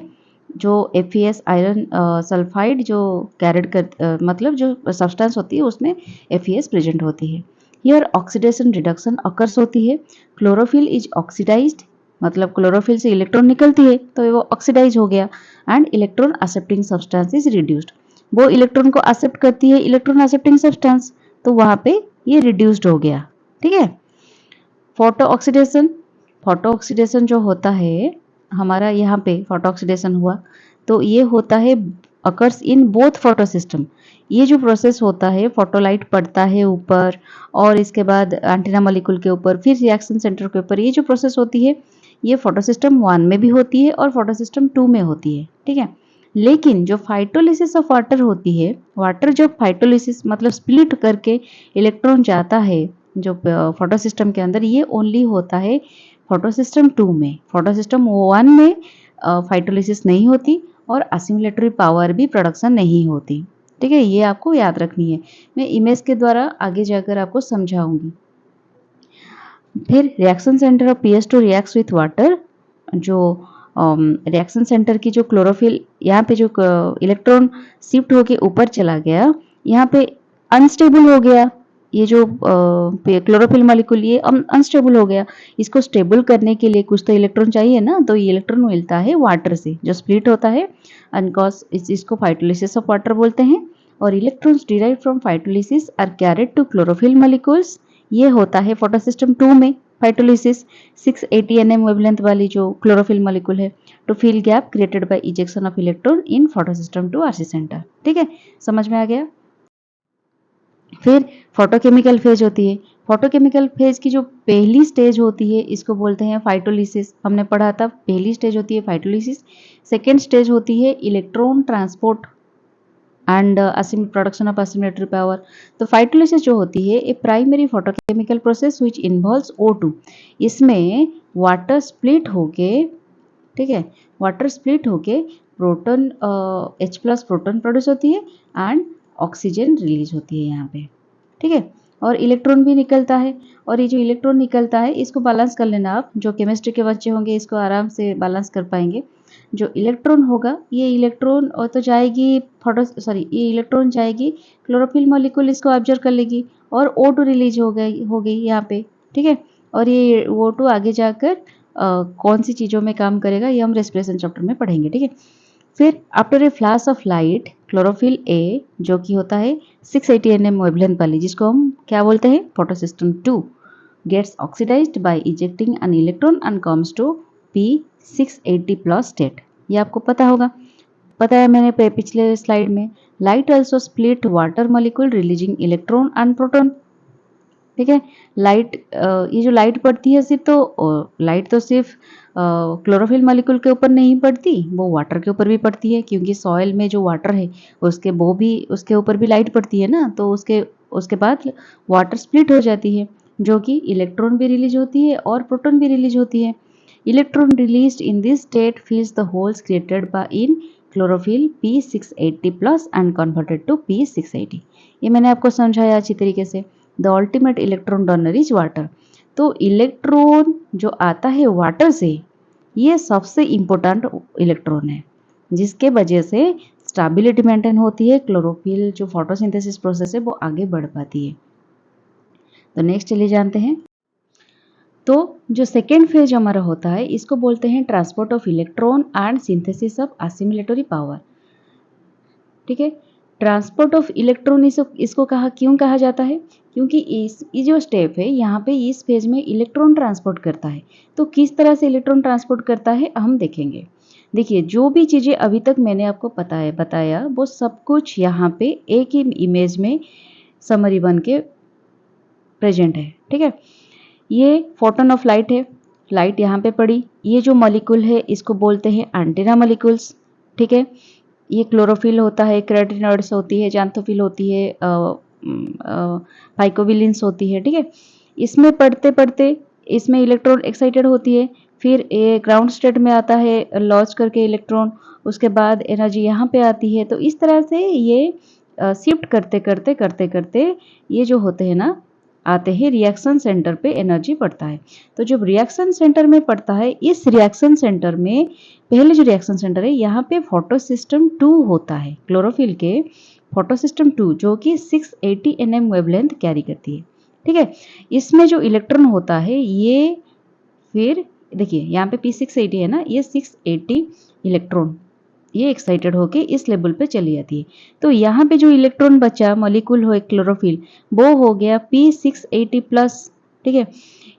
जो FeS आयरन सल्फाइड जो कैरिड कर मतलब जो सब्सटेंस होती है उसमें FeS प्रेजेंट होती है। हियर ऑक्सीडेशन रिडक्शन अकर्स होती है। क्लोरोफिल इज ऑक्सीडाइज्ड, मतलब क्लोरोफिल से इलेक्ट्रॉन निकलती है तो वो ऑक्सीडाइज हो गया, and electron accepting substance is reduced. वो इलेक्ट्रॉन को एक्सेप्ट करती है इलेक्ट्रॉन एक्सेप्टिंग सब्सटेंस, तो वहां पे ये रिड्यूस्ड हो गया। ठीक है, फोटो ऑक्सीडेशन, फोटो ऑक्सीडेशन जो होता है हमारा, यहाँ पे फोटो ऑक्सीडेशन हुआ तो ये होता है occurs in both photo system. ये जो प्रोसेस होता है, फोटोलाइट पड़ता है ऊपर और इसके बाद एंटीना मॉलिक्यूल के ऊपर फिर रिएक्शन सेंटर के ऊपर, ये जो प्रोसेस होती है ये फोटो सिस्टम 1 में भी होती है और फोटो सिस्टम 2 में होती है। ठीक है, लेकिन जो फाइटोलिसिस ऑफ वाटर होती है, वाटर जो फाइटोलिसिस मतलब स्प्लिट करके इलेक्ट्रॉन जाता है जो फोटो सिस्टम के अंदर, ये ओनली होता है फोटो सिस्टम 2 में। फोटो सिस्टम 1 में फाइटोलिसिस नहीं होती और असिमुलेटरी पावर भी प्रोडक्शन नहीं होती। ठीक है, ये आपको याद रखनी है, मैं इमेज के द्वारा आगे जाकर आपको समझाऊंगी। फिर reaction centre of PS2 reacts with water, जो रिएक्शन सेंटर की जो क्लोरोफिल, यहाँ पे जो इलेक्ट्रॉन शिफ्ट होके ऊपर चला गया, यहाँ पे अनस्टेबल हो गया, ये जो क्लोरोफिल मॉलिक्यूल ये अनस्टेबल हो गया। इसको स्टेबल करने के लिए कुछ तो इलेक्ट्रॉन चाहिए ना, तो ये इलेक्ट्रॉन मिलता है वाटर से जो स्प्लिट होता है, अनकॉज इसको फाइटोलिसिस ऑफ वाटर बोलते हैं। और electrons derive from photolysis are carried to chlorophyll molecules, ये होता है फोटोसिस्टम 2 में फाइटोलिसिस। 680 nm वेवलेंथ वाली जो क्लोरोफिल मॉलिक्यूल है to fill gap created by ejection of electron in photosystem 2 RC centre. ठीक है, समझ में आ गया। फिर फोटोकेमिकल फेज होती है। फोटोकेमिकल फेज की जो पहली स्टेज होती है इसको बोलते हैं फाइटोलिसिस, हमने पढ़ा था पहली स्टेज होती है फाइटोलिसिस। सेकेंड स्टेज होती है electron transport and production of assimilatory power. तो फाइटोलिसिस जो होती है a primary photochemical process which involves O2। इसमें वाटर स्प्लिट होके, ठीक है, वाटर स्प्लिट होके प्रोटॉन H+ प्रोटॉन प्रोड्यूस होती है एंड ऑक्सीजन रिलीज होती है यहाँ पे। ठीक है, और इलेक्ट्रॉन भी निकलता है, और ये जो इलेक्ट्रॉन निकलता है इसको बैलेंस कर लेना आप, जो केमिस्ट्री के बच्चे होंगे इसको आराम से बैलेंस कर पाएंगे। जो इलेक्ट्रॉन होगा ये इलेक्ट्रॉन और तो जाएगी ये इलेक्ट्रॉन जाएगी क्लोरोफिल मॉलिक्यूल इसको ऑब्जर्व कर लेगी और O2 रिलीज हो गई यहाँ पे। ठीक है, और ये O2 आगे जाकर कौन सी चीज़ों में काम करेगा ये हम रेस्पिरेशन चैप्टर में पढ़ेंगे। ठीक है, फिर after a flash of light chlorophyll A जो कि होता है 680 nm वेवलेंथ वाली, जिसको हम क्या बोलते हैं photosystem 2, gets oxidized by ejecting an electron and comes to P680+ state. ये आपको पता होगा, पता है मैंने पिछले स्लाइड में। Light also split water molecule releasing electron and proton. ठीक है, लाइट ये जो लाइट पड़ती है सिर्फ तो लाइट तो सिर्फ क्लोरोफिल मॉलिक्यूल के ऊपर नहीं पड़ती, वो वाटर के ऊपर भी पड़ती है, क्योंकि सॉइल में जो वाटर है उसके ऊपर भी लाइट पड़ती है ना, तो उसके बाद वाटर स्प्लिट हो जाती है, जो कि इलेक्ट्रॉन भी रिलीज होती है और प्रोटॉन भी रिलीज होती है। Electron released in this state fills the holes created by in chlorophyll P680+ and converted to P680। ये मैंने आपको समझाया अच्छी तरीके से। The ultimate electron donor is water. तो इलेक्ट्रॉन जो आता है वाटर से, ये सबसे इम्पोर्टेंट इलेक्ट्रॉन है, जिसके वजह से स्टेबिलिटी मेंटेन होती है, क्लोरोफिल जो फोटोसिंथेसिस प्रोसेस है वो आगे बढ़ पाती है। तो नेक्स्ट चलिए जानते हैं। तो जो सेकेंड फेज हमारा होता है इसको बोलते हैं transport of electron and synthesis of assimilatory power. ठीक है, ट्रांसपोर्ट ऑफ इलेक्ट्रॉन इसको क्यों कहा जाता है, क्योंकि ये जो स्टेप है यहाँ पे इस फेज में इलेक्ट्रॉन ट्रांसपोर्ट करता है। तो किस तरह से इलेक्ट्रॉन ट्रांसपोर्ट करता है हम देखेंगे। देखिए, जो भी चीज़ें अभी तक मैंने आपको बताया वो सब कुछ यहाँ पे एक ही इमेज में समरी बन के प्रेजेंट है। ठीक है, ये फोटोन ऑफ लाइट है, लाइट यहाँ पे पड़ी, ये जो मॉलिक्यूल है इसको बोलते हैं एंटीना मॉलिक्यूल्स। ठीक है, ये क्लोरोफिल होता है, केराटिनॉइड्स होती है, जैंथोफिल होती है, फाइकोबिलिन्स होती है। ठीक है, इसमें पढ़ते पढ़ते इसमें इलेक्ट्रॉन एक्साइटेड होती है, फिर ये ग्राउंड स्टेट में आता है लॉन्च करके इलेक्ट्रॉन, उसके बाद एनर्जी यहाँ पे आती है। तो इस तरह से ये शिफ्ट करते करते करते करते ये जो होते हैं ना, आते हैं रिएक्शन सेंटर पे एनर्जी पड़ता है। तो जब रिएक्शन सेंटर में पड़ता है, इस रिएक्शन सेंटर में पहले जो रिएक्शन सेंटर है यहाँ पे फोटोसिस्टम 2 होता है, क्लोरोफिल के फोटोसिस्टम 2 जो कि 680 nm वेवलेंथ कैरी करती है। ठीक है, इसमें जो इलेक्ट्रॉन होता है ये फिर देखिए यहाँ पे P680 है ना, ये 680 इलेक्ट्रॉन ये एक्साइटेड होके इस लेवल पे चली जाती है। तो यहाँ पे जो इलेक्ट्रॉन बचा मॉलिक्यूल हो क्लोरोफिल, वो हो गया P680 प्लस। ठीक है,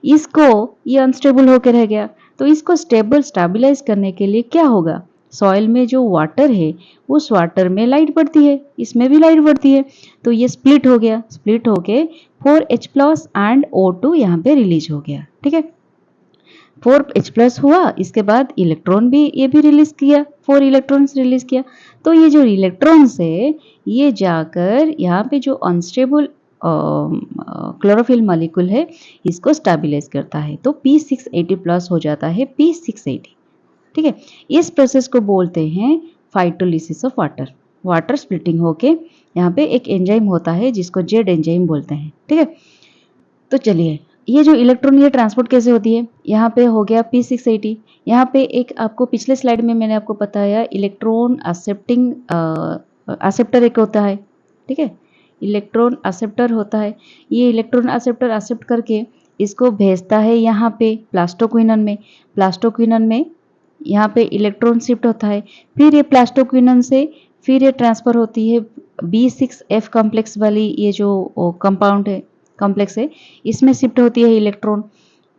इसको ये अनस्टेबल होकर रह गया। तो इसको स्टेबलाइज करने के लिए क्या होगा, सॉइल में जो वाटर है उस वाटर में लाइट पड़ती है, इसमें भी लाइट पड़ती है, तो ये स्प्लिट हो गया, स्प्लिट होके 4H प्लस एंड O2 यहाँ पे रिलीज हो गया। ठीक है, 4H प्लस हुआ, इसके बाद इलेक्ट्रॉन भी ये भी रिलीज किया, 4 इलेक्ट्रॉन्स रिलीज किया। तो ये जो इलेक्ट्रॉन्स है ये जाकर यहाँ पे जो अनस्टेबल क्लोरोफिल मॉलिक्यूल है इसको स्टेबलाइज करता है, तो P680 प्लस हो जाता है P680। ठीक है, इस प्रोसेस को बोलते हैं फाइटोलिसिस ऑफ वाटर। वाटर स्प्लिटिंग होके यहाँ पे एक एंजाइम होता है जिसको जेड एंजाइम बोलते हैं। ठीक है, तो चलिए ये जो इलेक्ट्रॉन ये ट्रांसपोर्ट कैसे होती है, यहाँ पे हो गया P680। यहाँ पे एक आपको पिछले स्लाइड में मैंने आपको बताया इलेक्ट्रॉन एक्सेप्टिंग एक्सेप्टर एक होता है। ठीक है, इलेक्ट्रॉन एक्सेप्टर होता है, ये इलेक्ट्रॉन एक्सेप्टर एक्सेप्ट करके इसको भेजता है यहाँ पे प्लास्टोक्विनन में। प्लास्टोक्विनन में यहाँ पे इलेक्ट्रॉन शिफ्ट होता है, फिर ये प्लास्टोक्विनन से फिर ये ट्रांसफर होती है B6F कॉम्प्लेक्स वाली ये जो कंपाउंड है कॉम्प्लेक्स है, इसमें शिफ्ट होती है इलेक्ट्रॉन।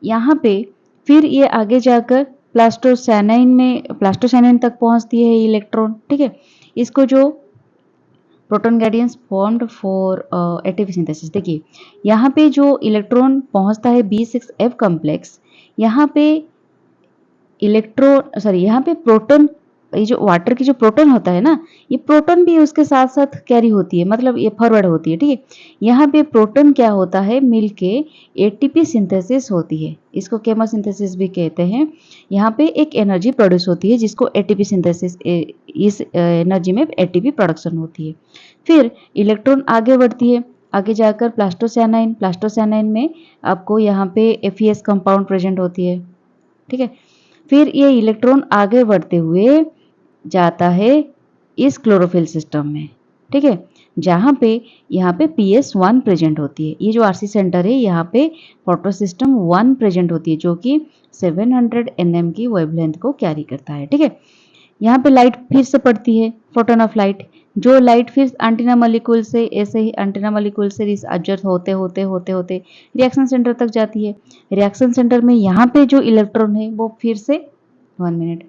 यहाँ पे फिर ये आगे जाकर प्लास्टोसाइनाइन तक पहुंचती है इलेक्ट्रॉन। ठीक है, इसको जो proton gradients formed for ATP synthesis, देखिए यहाँ पे जो इलेक्ट्रॉन पहुंचता है B6F कॉम्प्लेक्स, यहाँ पे यहाँ पे प्रोटॉन, ये जो वाटर की जो प्रोटॉन होता है ना, ये प्रोटॉन भी उसके साथ साथ कैरी होती है, मतलब ये फॉरवर्ड होती है। ठीक है, यहाँ पे प्रोटॉन क्या होता है, मिलके एटीपी सिंथेसिस होती है, इसको केमोसिंथेसिस भी कहते हैं। यहाँ पे एक एनर्जी प्रोड्यूस होती है जिसको एटीपी सिंथेसिस, इस एनर्जी में एटीपी प्रोडक्शन होती है। फिर इलेक्ट्रॉन आगे बढ़ती है, आगे जाकर प्लास्टोसाइनाइन में आपको यहाँ पे FeS कंपाउंड प्रेजेंट होती है। ठीक है, फिर ये इलेक्ट्रॉन आगे बढ़ते हुए जाता है इस क्लोरोफिल सिस्टम में। ठीक है, जहाँ पे यहाँ पे PS1 प्रेजेंट होती है, ये जो RC सेंटर है यहाँ पे फोटोसिस्टम 1 प्रेजेंट होती है जो कि 700 nm की वेवलेंथ को कैरी करता है। ठीक है, यहाँ पे लाइट फिर से पड़ती है, फोटोन ऑफ लाइट, जो लाइट फिर एंटीना मॉलिक्यूल से ऐसे ही एंटीना मॉलिक्यूल से एडजस्ट होते होते होते होते रिएक्शन सेंटर तक जाती है। रिएक्शन सेंटर में यहाँ पे जो इलेक्ट्रॉन है वो फिर से 1 मिनट,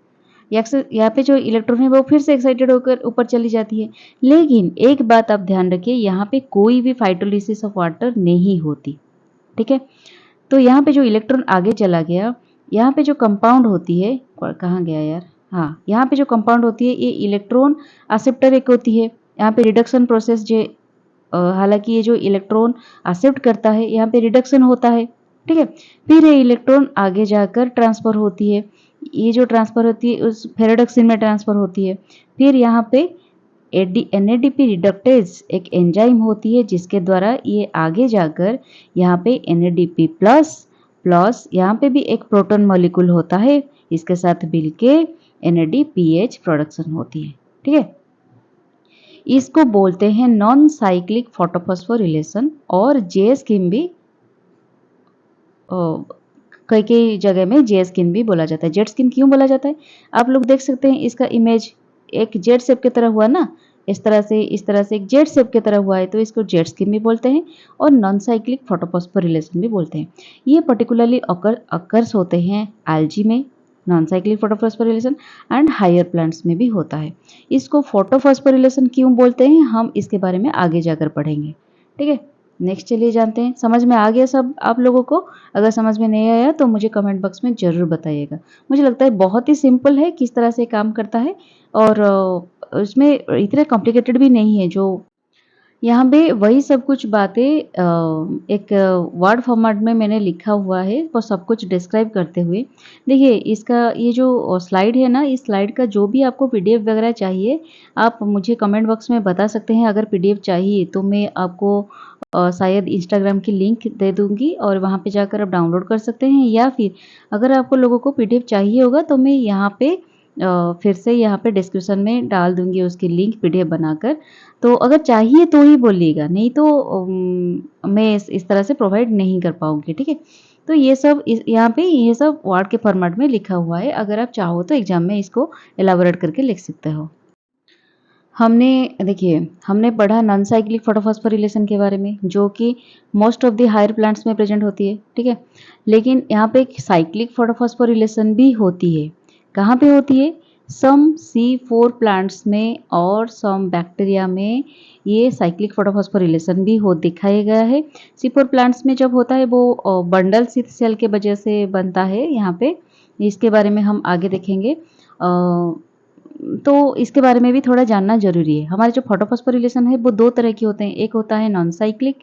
यहाँ पे जो इलेक्ट्रॉन है वो फिर से एक्साइटेड होकर ऊपर चली जाती है। लेकिन एक बात आप ध्यान रखिए, यहाँ पे कोई भी फाइटोलिसिस ऑफ वाटर नहीं होती। ठीक है, तो यहाँ पे जो इलेक्ट्रॉन आगे चला गया, यहाँ पे जो कंपाउंड होती है, कहाँ गया यार, हाँ यहाँ पे जो कंपाउंड होती है ये इलेक्ट्रॉन एक्सेप्टर एक होती है। यहाँ पे रिडक्शन प्रोसेस जो हालांकि ये जो इलेक्ट्रॉन एक्सेप्ट करता है यहाँ पे रिडक्शन होता है। ठीक है, फिर ये इलेक्ट्रॉन आगे जाकर ट्रांसफर होती है, ये जो ट्रांसफर होती है उस फेरेडक्सिन में ट्रांसफर होती है। फिर यहाँ पे NADP रिडक्टेज एक एंजाइम होती है जिसके द्वारा ये आगे जाकर यहाँ पे NADP प्लस प्लस यहाँ पे भी एक प्रोटॉन मॉलिक्यूल होता है, इसके साथ मिलके NADPH प्रोडक्शन होती है। ठीक है, इसको बोलते हैं नॉन साइक्लिक फोटोफॉस्फोरिलेशन और जेस्किन भी कई कई जगह में जेस्किन भी बोला जाता है। जेट स्किन क्यों बोला जाता है? आप लोग देख सकते हैं इसका इमेज एक जेट शेप की तरह हुआ ना, इस तरह से एक जेट शेप की तरह हुआ है, तो इसको जेट स्किन भी बोलते हैं और नॉन साइक्लिक फोटोफॉस्फोरिलेशन भी बोलते हैं। ये पर्टिकुलरली अकर्स होते हैं एल्गी में, non cyclic photophosphorylation, and higher plants में भी होता है। इसको फोटोफॉस्फोरिलेशन क्यों बोलते हैं, हम इसके बारे में आगे जाकर पढ़ेंगे। ठीक है, नेक्स्ट चलिए जानते हैं। समझ में आ गया सब आप लोगों को? अगर समझ में नहीं आया तो मुझे कमेंट बॉक्स में ज़रूर बताइएगा। मुझे लगता है बहुत ही सिंपल है किस तरह से काम करता है, और उसमें इतने कॉम्प्लिकेटेड भी नहीं है। जो यहाँ पे वही सब कुछ बातें एक वर्ड फॉर्मेट में मैंने लिखा हुआ है, वो सब कुछ डिस्क्राइब करते हुए। देखिए इसका ये जो स्लाइड है ना, इस स्लाइड का जो भी आपको PDF वगैरह चाहिए, आप मुझे कमेंट बॉक्स में बता सकते हैं। अगर PDF चाहिए तो मैं आपको शायद इंस्टाग्राम की लिंक दे दूँगी और वहाँ पे जाकर आप डाउनलोड कर सकते हैं, या फिर अगर आपको लोगों को PDF चाहिए होगा तो मैं यहाँ पे फिर से यहाँ पे डिस्क्रिप्शन में डाल दूँगी उसकी लिंक PDF बनाकर। तो अगर चाहिए तो ही बोलिएगा, नहीं तो मैं इस तरह से प्रोवाइड नहीं कर पाऊँगी। ठीक है? तो ये सब यहाँ पे ये सब वर्ड के फॉर्मेट में लिखा हुआ है। अगर आप चाहो तो एग्ज़ाम में इसको एलाबोरेट करके लिख सकते हो। हमने पढ़ा नॉन साइक्लिक फोटोफॉस्फोरिलेशन के बारे में, जो कि most of the higher plants में प्रेजेंट होती है। ठीक है, लेकिन यहाँ पे एक साइक्लिक फोटोफॉस्फोरिलेशन भी होती है। कहाँ पे होती है? सम C4 प्लांट्स में और सम बैक्टीरिया में ये साइक्लिक फोटोफॉस्फोरिलेशन भी हो दिखाया गया है। C4 प्लांट्स में जब होता है वो बंडल शीथ सेल के वजह से बनता है। यहाँ पे इसके बारे में हम आगे देखेंगे। तो इसके बारे में भी थोड़ा जानना ज़रूरी है। हमारे जो फोटोफॉस्फोरिलेशन है वो दो तरह के होते हैं, एक होता है नॉन साइक्लिक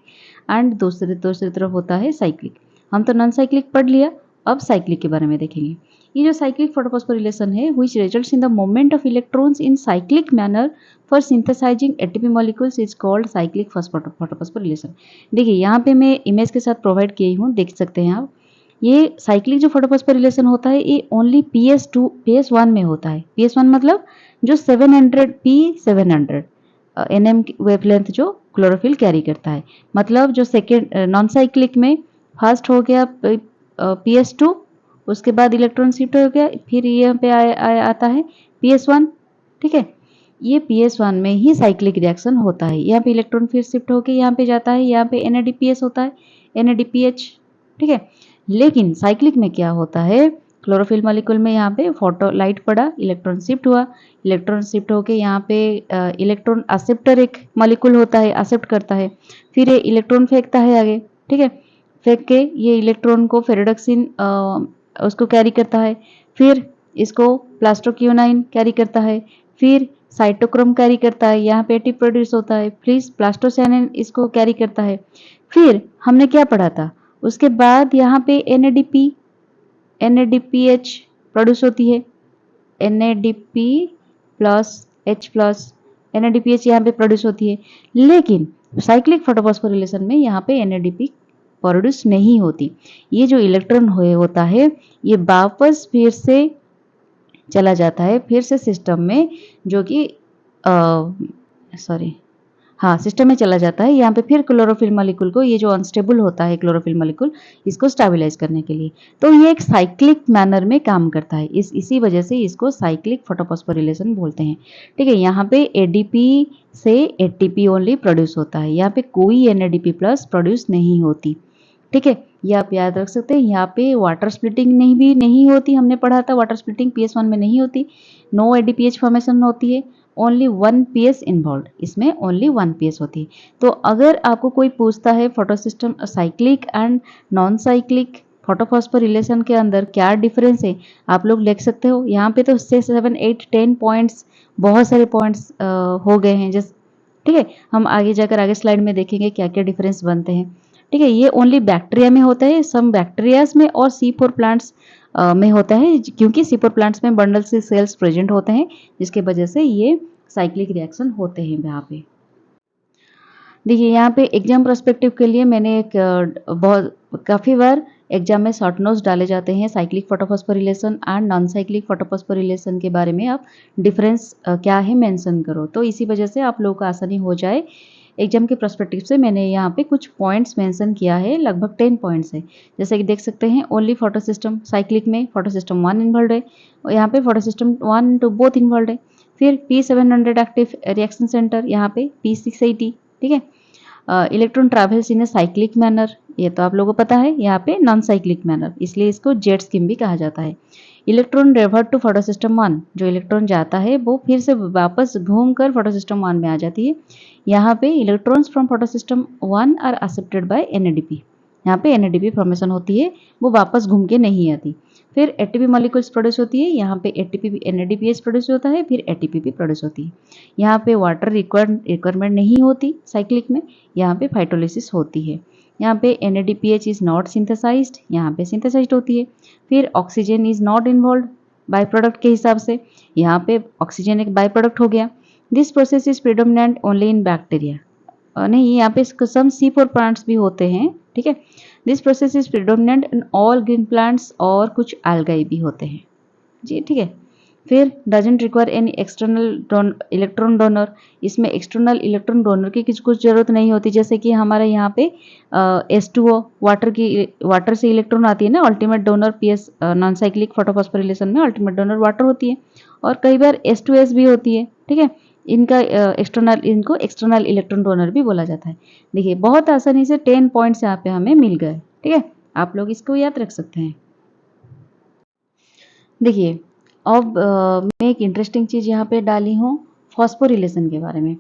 एंड दूसरी तरफ होता है साइक्लिक। हम तो नॉन साइक्लिक पढ़ लिया, अब साइक्लिक के बारे में देखेंगे। ये जो साइक्लिक फोटोफॉस्फोरिलेशन है which results in the movement of electrons in cyclic manner for synthesising ATP molecules is called cyclic photophosphorylation. देखिए यहाँ पे मैं इमेज के साथ प्रोवाइड की हूँ, देख सकते हैं आप। ये साइक्लिक जो फोटोफॉस्फोरिलेशन होता है ये ओनली PS1 में होता है। PS1 मतलब जो 700 P700 nm वेवलेंथ जो क्लोरोफिल कैरी करता है। मतलब जो सेकेंड नॉन साइक्लिक में फर्स्ट हो गया PS2, उसके बाद इलेक्ट्रॉन शिफ्ट हो गया, फिर यहाँ पे आता है PS1। ठीक है, ये PS1 में ही साइक्लिक रिएक्शन होता है। यहाँ पे इलेक्ट्रॉन फिर शिफ्ट होकर यहाँ पे जाता है, यहाँ पे NADPH होता है, NADPH। ठीक है, लेकिन साइक्लिक में क्या होता है, क्लोरोफिल मॉलिक्यूल में यहाँ पे फोटो लाइट पड़ा, इलेक्ट्रॉन शिफ्ट हुआ, इलेक्ट्रॉन शिफ्ट होके यहाँ पे इलेक्ट्रॉन एक्सेप्टर एक मॉलिक्यूल होता है, एक्सेप्ट करता है, फिर ये इलेक्ट्रॉन फेंकता है आगे। ठीक है, फेंक के ये इलेक्ट्रॉन को फेरेडोक्सिन उसको कैरी करता है, फिर इसको प्लास्टोक्यूनाइन कैरी करता है, फिर साइटोक्रोम कैरी करता है, यहाँ पे ATP प्रोड्यूस होता है, फिर प्लास्टोसाइनिन इसको कैरी करता है। फिर हमने क्या पढ़ा था, उसके बाद यहाँ पे NADPH प्रोड्यूस होती है, NADP plus H plus NADPH यहाँ पे प्रोड्यूस होती है। लेकिन साइक्लिक फोटोफॉस्फोरिलेशन में यहाँ पे NADP प्रोड्यूस नहीं होती। ये जो इलेक्ट्रॉन होता है ये वापस फिर से चला जाता है फिर से सिस्टम में, जो कि सिस्टम में चला जाता है। यहाँ पे फिर क्लोरोफिल मॉलिक्यूल को, ये जो अनस्टेबल होता है क्लोरोफिल मॉलिक्यूल, इसको स्टेबलाइज करने के लिए, तो ये एक साइक्लिक मैनर में काम करता है। इसी वजह से इसको साइक्लिक फोटोफॉस्फोरिलेशन बोलते हैं। ठीक है, यहाँ पे ADP से ATP ओनली प्रोड्यूस होता है, यहाँ पे कोई NADP प्लस प्रोड्यूस नहीं होती। ठीक है, ये आप याद रख सकते हैं। यहाँ पे वाटर स्प्लिटिंग नहीं होती, हमने पढ़ा था वाटर स्प्लिटिंग PS1 में नहीं होती। नो ADPH फॉर्मेशन होती है, ओनली 1 PS इन्वॉल्व, इसमें ओनली 1 PS होती है। तो अगर आपको कोई पूछता है photosystem cyclic and non cyclic photophosphorylation के अंदर क्या डिफरेंस है, आप लोग लिख सकते हो। यहाँ पे तो 6, 7, 8, 10 पॉइंट्स, बहुत सारे पॉइंट्स हो गए हैं। जस्ट ठीक है, हम आगे जाकर आगे स्लाइड में देखेंगे क्या क्या डिफरेंस बनते हैं। ठीक है, ये ओनली बैक्टीरिया में होता है, सम बैक्टीरियाज में और C4 प्लांट्स में होता है, क्योंकि C4 प्लांट्स में बंडल से सेल्स प्रेजेंट होते हैं, जिसके वजह से ये साइक्लिक रिएक्शन होते हैं यहाँ पे। देखिए यहाँ पे एग्जाम पर्सपेक्टिव के लिए मैंने एक काफ़ी बार एग्जाम में शॉर्ट नोट्स डाले जाते हैं cyclic photophosphorylation and non cyclic photophosphorylation के बारे में आप डिफरेंस क्या है मेंशन करो। तो इसी वजह से आप लोगों को आसानी हो जाए एग्जाम के पर्सपेक्टिव से मैंने यहाँ पे कुछ पॉइंट्स मेंशन किया है, लगभग 10 पॉइंट्स है। जैसे कि देख सकते हैं ओनली फोटो सिस्टम, साइक्लिक में फोटो सिस्टम 1 इन्वॉल्व है और यहाँ पे photo system 1 to both involve है। फिर P700 एक्टिव रिएक्शन सेंटर, यहाँ पे P680, ठीक है। Electron travels in a cyclic manner, ये तो आप लोगों को पता है, यहाँ पे नॉन साइक्लिक मैनर, इसलिए इसको जेट स्कीम भी कहा जाता है। Electron revert to photo system 1, जो इलेक्ट्रॉन जाता है वो फिर से वापस घूमकर फोटो सिस्टम 1 में आ जाती है। यहाँ पे electrons from photo system 1 are accepted by NADP, यहाँ पे NADP फॉर्मेशन होती है, वो वापस घूम के नहीं आती। फिर ATP मॉलिक्यूल्स प्रोड्यूस होती है, यहाँ पे ATP NADPH प्रोड्यूस होता है, फिर ATP भी प्रोड्यूस होती है। यहाँ पे वाटर रिक्वायरमेंट नहीं होती साइक्लिक में, यहाँ पे फाइटोलिसिस होती है। यहाँ पे NADPH इज नॉट सिंथेसाइज्ड, यहाँ पे सिंथेसाइज्ड होती है। फिर oxygen is not involve by product के हिसाब से, यहाँ पे ऑक्सीजन एक बाय प्रोडक्ट हो गया। This process is predominant only in bacteria, नहीं यहाँ पे सम C4 प्लांट्स भी होते हैं, ठीक है। This process is predominant in all green plants, और कुछ algae भी होते हैं जी, ठीक है। फिर doesn't require any external electron donor, इसमें एक्सटर्नल इलेक्ट्रॉन डोनर की कुछ जरूरत नहीं होती। जैसे कि हमारे यहाँ पे H2O वाटर से इलेक्ट्रॉन आती है ना, ultimate donor PS non cyclic photophosphorylation में अल्टीमेट डोनर वाटर होती है, और कई बार H2S भी होती है, ठीक है। इनको एक्सटर्नल इलेक्ट्रॉन डोनर भी बोला जाता है। देखिए बहुत आसानी से 10 पॉइंट्स यहाँ पे हमें मिल गए, ठीक है। आप लोग इसको याद रख सकते हैं। देखिए अब मैं एक इंटरेस्टिंग चीज़ यहाँ पे डाली हूँ फॉस्फोरिलेशन के बारे में।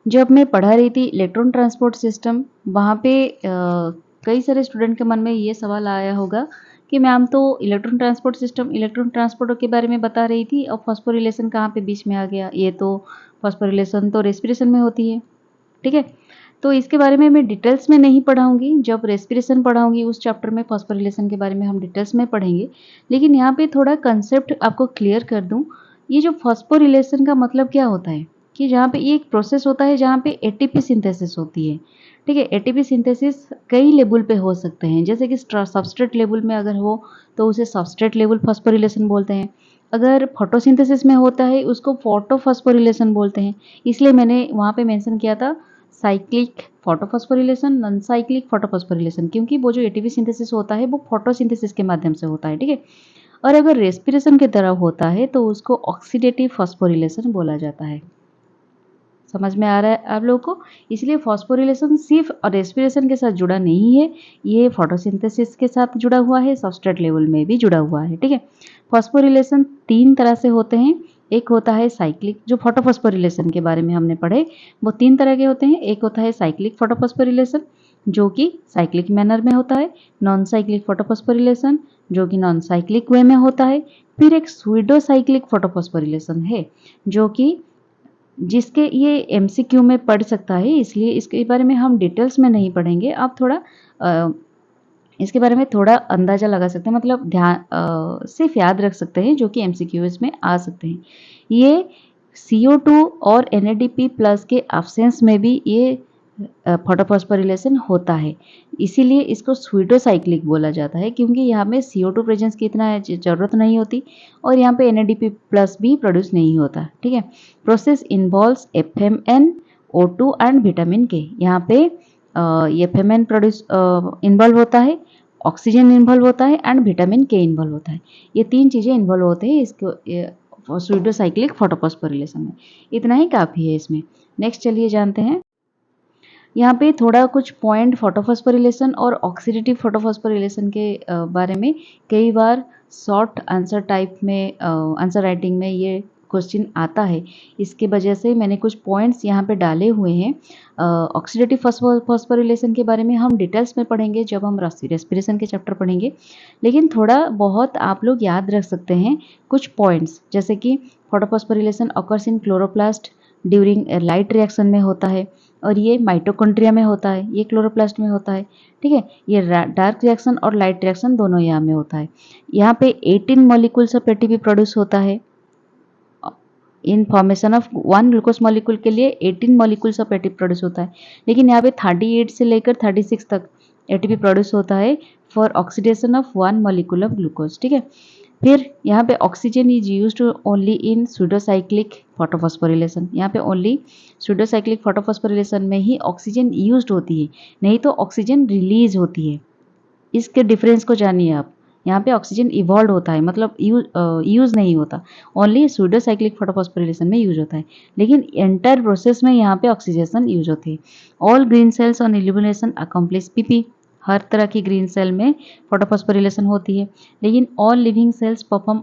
जब मैं पढ़ा रही थी इलेक्ट्रॉन ट्रांसपोर्ट सिस्टम, वहाँ पे कई सारे स्टूडेंट के मन में ये सवाल आया होगा कि मैम तो electron transport system electron transport के बारे में बता रही थी, और फॉस्फोरिलेशन कहाँ पे बीच में आ गया। ये तो फॉस्फोरिलेशन तो रेस्पिरेशन में होती है, ठीक है। तो इसके बारे में मैं डिटेल्स में नहीं पढ़ाऊंगी, जब रेस्पिरेशन पढ़ाऊंगी उस चैप्टर में फॉस्फोरिलेशन के बारे में हम डिटेल्स में पढ़ेंगे। लेकिन यहाँ पे थोड़ा कंसेप्ट आपको क्लियर कर दूं, ये जो फॉस्फोरिलेशन का मतलब क्या होता है कि जहाँ पे ये एक प्रोसेस होता है जहाँ पे ATP सिंथेसिस होती है, ठीक है। ATP सिंथेसिस कई लेवल पे हो सकते हैं, जैसे कि सबस्ट्रेट लेवल में अगर हो तो उसे सबस्ट्रेट लेवल फॉस्फोरिलेशन बोलते हैं। अगर फोटोसिंथेसिस में होता है उसको फोटोफॉस्फोरिलेशन बोलते हैं। इसलिए मैंने वहाँ पे मेंशन किया था cyclic photophosphorylation, non cyclic photophosphorylation, क्योंकि वो जो ATP सिंथेसिस होता है वो फोटोसिंथेसिस के माध्यम से होता है, ठीक है। और अगर रेस्पिरेशन की तरह होता है तो उसको ऑक्सीडेटिव फॉस्फोरिलेशन बोला जाता है। समझ में आ रहा है आप लोगों को? इसलिए फॉस्फोरिलेशन सिर्फ रेस्पिरेशन के साथ जुड़ा नहीं है, ये फोटोसिंथेसिस के साथ जुड़ा हुआ है, सबस्ट्रेट लेवल में भी जुड़ा हुआ है, ठीक है। फॉस्फोरिलेशन 3 तरह से होते हैं। एक होता है साइक्लिक, जो फोटोफॉस्फोरिलेशन के बारे में हमने पढ़े वो 3 तरह के होते हैं। एक होता है साइक्लिक फोटोफॉस्फोरिलेशन, जो कि साइक्लिक मैनर में होता है। नॉन साइक्लिक फोटोफॉस्फोरिलेशन, जो कि नॉन साइक्लिक वे में होता है। फिर एक स्यूडो साइक्लिक फोटोफॉस्फोरिलेशन है, जो कि जिसके ये MCQ में पढ़ सकता है, इसलिए इसके बारे में हम डिटेल्स में नहीं पढ़ेंगे। आप थोड़ा इसके बारे में थोड़ा अंदाज़ा लगा सकते हैं, मतलब ध्यान सिर्फ याद रख सकते हैं, जो कि MCQs में आ सकते हैं। ये CO2 और NADP प्लस के एब्सेंस में भी ये फोटोफॉस्फोरिलेशन होता है, इसीलिए इसको स्यूडोसाइक्लिक बोला जाता है, क्योंकि यहाँ में CO2 प्रेजेंस की इतना ज़रूरत नहीं होती, और यहाँ पे NADP प्लस भी प्रोड्यूस नहीं होता, ठीक है। Process involves FMN, O2 and vitamin K। यहाँ पे FMN प्रोड्यूस इन्वॉल्व होता है, ऑक्सीजन इन्वॉल्व होता है एंड विटामिन K इन्वॉल्व होता है। ये 3 चीज़ें इन्वॉल्व होते हैं इसको स्यूडोसाइक्लिक फोटोफॉस्फोरिलेशन में। इतना ही काफ़ी है इसमें। नेक्स्ट चलिए जानते हैं। यहाँ पे थोड़ा कुछ पॉइंट फोटोफॉस्फोरिलेशन और ऑक्सीडेटिव फोटोफॉस्फोरिलेशन के बारे में कई बार शॉर्ट आंसर टाइप में आंसर राइटिंग में ये क्वेश्चन आता है, इसके वजह से मैंने कुछ पॉइंट्स यहाँ पे डाले हुए हैं। ऑक्सीडेटिव फॉस्फोरिलेशन के बारे में हम डिटेल्स में पढ़ेंगे जब हम रेस्पिरेशन के चैप्टर पढ़ेंगे, लेकिन थोड़ा बहुत आप लोग याद रख सकते हैं कुछ पॉइंट्स, जैसे कि photophosphorylation occurs in chloroplast during light reaction में होता है, और ये माइटोकॉन्ड्रिया में होता है, ये क्लोरोप्लास्ट में होता है, ठीक है। ये डार्क रिएक्शन और लाइट रिएक्शन दोनों यहाँ में होता है। यहाँ पे 18 मॉलिक्यूल्स ऑफ ATP प्रोड्यूस होता है। In formation of 1 glucose molecule के लिए 18 मॉलिक्यूल्स ऑफ ATP प्रोड्यूस होता है, लेकिन यहाँ पे 38 से लेकर 36 तक ATP प्रोड्यूस होता है for oxidation of one molecule of glucose, ठीक है। फिर यहाँ पे oxygen is used only in pseudocyclic photophosphorylation, यहाँ पे ओनली सूडोसाइक्लिक फोटोफॉस्फोरिलेशन में ही ऑक्सीजन यूज्ड होती है, नहीं तो ऑक्सीजन रिलीज होती है। इसके डिफरेंस को जानिए आप। यहाँ पे ऑक्सीजन इवॉल्व होता है, मतलब यूज नहीं होता, ओनली सूडोसाइक्लिक फोटोफॉस्फोरिलेशन में यूज होता है, लेकिन एंटायर प्रोसेस में यहाँ पे ऑक्सीडेशन यूज होती है। All green cells on illumination accomplish PP, हर तरह की ग्रीन सेल में फोटोफॉस्फोरिलेशन होती है, लेकिन ऑल लिविंग सेल्स परफॉर्म,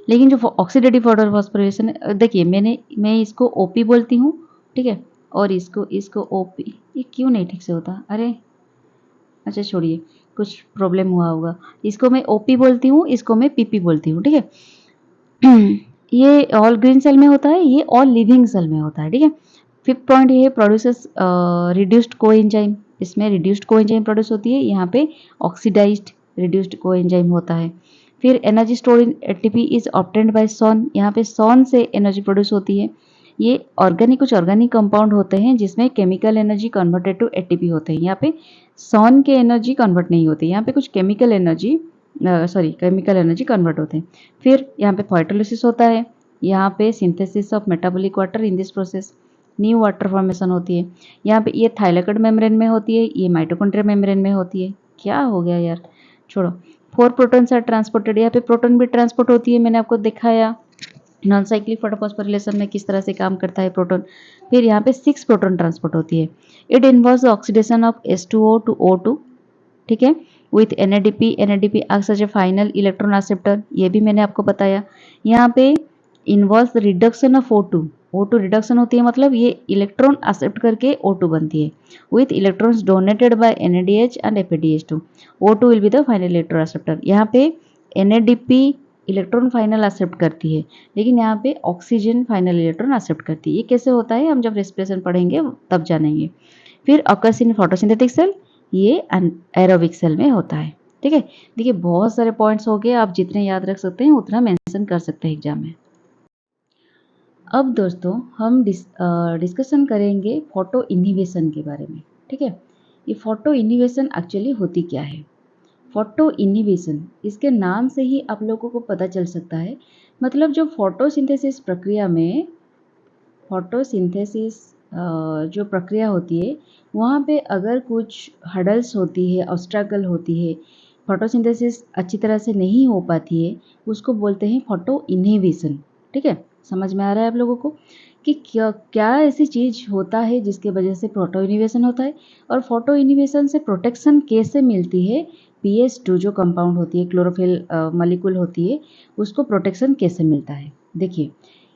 लेकिन जो ऑक्सीडेटिव फोटोफॉस्फोरिलेशन, देखिए मैं इसको ओपी बोलती हूँ, ठीक है, और इसको ओपी, ये क्यों नहीं ठीक से होता, अरे अच्छा छोड़िए, कुछ प्रॉब्लम हुआ होगा। इसको मैं ओपी बोलती हूँ, इसको मैं पीपी बोलती हूँ, ठीक है। ये ऑल ग्रीन सेल में होता है, ये ऑल लिविंग सेल में होता है, ठीक है। फिफ्थ पॉइंट ये प्रोड्यूसेस रिड्यूस्ड कोएंजाइम, इसमें रिड्यूस्ड कोएंजाइम प्रोड्यूस होती है, यहाँ पे ऑक्सीडाइज्ड रिड्यूस्ड कोएंजाइम होता है। फिर energy stored in ATP is obtained by son, यहाँ पे सॉन से एनर्जी प्रोड्यूस होती है। ये कुछ ऑर्गेनिक कंपाउंड होते हैं जिसमें chemical energy converted to ATP होते हैं, यहाँ पे सॉन के एनर्जी कन्वर्ट नहीं होती, यहाँ पे कुछ केमिकल एनर्जी कन्वर्ट होते हैं। फिर यहाँ पे फाइटोलिसिस होता है, यहाँ पे synthesis of metabolic water in this process, new water formation होती है। यहाँ पे ये थाइलाकोइड मेम्ब्रेन में होती है, ये माइटोकॉन्ड्रिया मेम्ब्रेन में होती है। क्या हो गया यार, छोड़ो। 4 प्रोटॉन्स आर ट्रांसपोर्टेड, यहाँ पे प्रोटॉन भी ट्रांसपोर्ट होती है, मैंने आपको दिखाया नॉन साइक्लिक फोटोफॉस्फोरिलेशन में किस तरह से काम करता है प्रोटॉन। फिर यहाँ पे 6 प्रोटॉन ट्रांसपोर्ट होती है। It involves oxidation of H2O to O2, ठीक है, with NADP acts as a final electron acceptor, ये भी मैंने आपको बताया। यहाँ पे involves reduction of O2 reduction होती है, मतलब ये इलेक्ट्रॉन एक्सेप्ट करके O2 बनती है, with electrons donated bye NADH and FADH2, O2 will be the final electron acceptor. यहाँ पे NADP इलेक्ट्रॉन फाइनल एक्सेप्ट करती है, लेकिन यहाँ पे ऑक्सीजन फाइनल इलेक्ट्रॉन एक्सेप्ट करती है। ये कैसे होता है हम जब रेस्पिरेशन पढ़ेंगे तब जानेंगे। फिर ऑकर्स इन फोटोसिंथेटिक सेल, ये एरोबिक सेल में होता है, ठीक है। देखिए बहुत सारे पॉइंट्स हो गए, आप जितने याद रख सकते हैं उतना मेंशन कर सकते हैं एग्जाम में। अब दोस्तों हम डिस्कशन करेंगे फोटो इनहिबिशन के बारे में, ठीक है। ये फोटो इनहिबिशन एक्चुअली होती क्या है। फोटो इनहिबिशन, इसके नाम से ही आप लोगों को पता चल सकता है, मतलब जो फोटोसिंथेसिस प्रक्रिया में जो प्रक्रिया होती है वहाँ पे अगर कुछ हडल्स होती है, ऑब्स्ट्रकल होती है, फोटोसिंथेसिस अच्छी तरह से नहीं हो पाती है, उसको बोलते हैं फोटो इनहिबिशन, ठीक है। समझ में आ रहा है आप लोगों को कि क्या क्या ऐसी चीज़ होता है जिसके वजह से फोटो इनहिबिशन होता है, और फोटो इनहिबिशन से प्रोटेक्शन कैसे मिलती है। PS2 जो कंपाउंड होती है, क्लोरोफिल मॉलिक्यूल होती है, उसको प्रोटेक्शन कैसे मिलता है। देखिए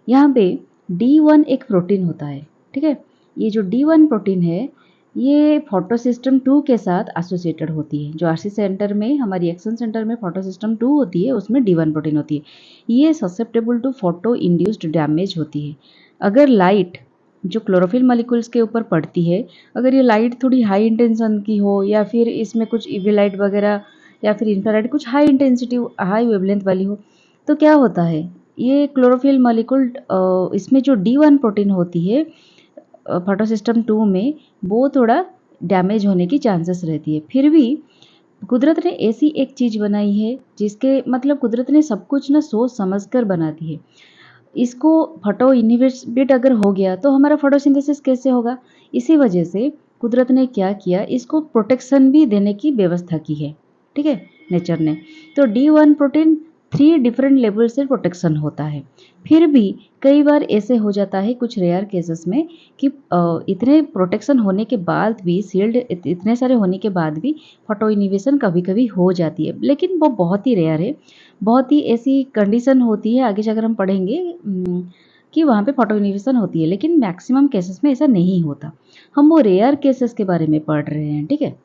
यहाँ पे D1 एक प्रोटीन होता है, ठीक है। ये जो D1 प्रोटीन है ये फोटो सिस्टम 2 के साथ एसोसिएटेड होती है। जो आरसी सेंटर में, हमारी रिएक्शन सेंटर में फोटो सिस्टम 2 होती है, उसमें D1 प्रोटीन होती है। ये susceptible to photo induced damage होती है। अगर लाइट जो क्लोरोफिल मॉलिक्यूल्स के ऊपर पड़ती है, अगर ये लाइट थोड़ी हाई इंटेंशन की हो, या फिर इसमें कुछ ईवी लाइट वगैरह या फिर इंफ्रारेड कुछ हाई इंटेंसिटी हाई वेवलेंथ वाली हो, तो क्या होता है, ये क्लोरोफिल मॉलिक्यूल इसमें जो D1 प्रोटीन होती है फोटो सिस्टम 2 में, वो थोड़ा डैमेज होने की चांसेस रहती है। फिर भी कुदरत ने ऐसी एक चीज़ बनाई है जिसके मतलब कुदरत ने सब कुछ ना सोच समझ कर बनाती है। इसको फोटो इनहिबिट अगर हो गया तो हमारा फोटोसिंथेसिस कैसे होगा। इसी वजह से कुदरत ने क्या किया, इसको प्रोटेक्शन भी देने की व्यवस्था की है, ठीक है, नेचर ने। तो D1 प्रोटीन 3 डिफरेंट लेवल से प्रोटेक्शन होता है। फिर भी कई बार ऐसे हो जाता है कुछ रेयर केसेस में कि इतने प्रोटेक्शन होने के बाद भी, शील्ड इतने सारे होने के बाद भी फोटो इनहिबिशन कभी कभी हो जाती है, लेकिन वो बहुत ही रेयर है। बहुत ही ऐसी कंडीशन होती है, आगे जाकर हम पढ़ेंगे कि वहाँ पे फोटो इनहिबिशन होती है, लेकिन मैक्सिमम केसेस में ऐसा नहीं होता। हम वो रेयर केसेस के बारे में पढ़ रहे हैं, ठीक है।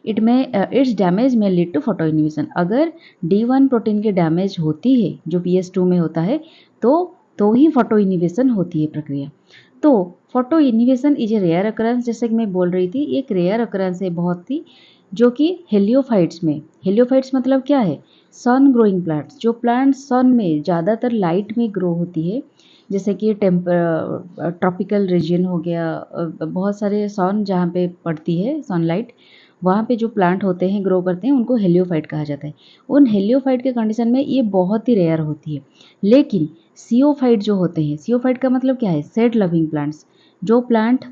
इट्स डैमेज में लीड टू फोटो इनहिबिशन। अगर D1 प्रोटीन की डैमेज होती है जो PS2 में होता है, तो ही फोटो इनहिबिशन होती है प्रक्रिया। तो photo inhibition is a rare occurrence, जैसे कि मैं बोल रही थी, एक रेयर अकरेंस है बहुत ही, जो कि हेलियोफाइट्स में, हेलियोफाइट्स मतलब क्या है, सन ग्रोइंग प्लांट्स, जो प्लांट सन में ज़्यादातर लाइट में ग्रो होती है, जैसे कि ट्रॉपिकल रीजन हो गया, बहुत सारे सन जहाँ पे पड़ती है सनलाइट, वहाँ पे जो प्लांट होते हैं, ग्रो करते हैं, उनको हेलियोफाइट कहा जाता है। उन हेलियोफाइट के कंडीशन में ये बहुत ही रेयर होती है। लेकिन सियोफाइट जो होते हैं, सियोफाइट का मतलब क्या है? सेड लविंग प्लांट्स, जो प्लांट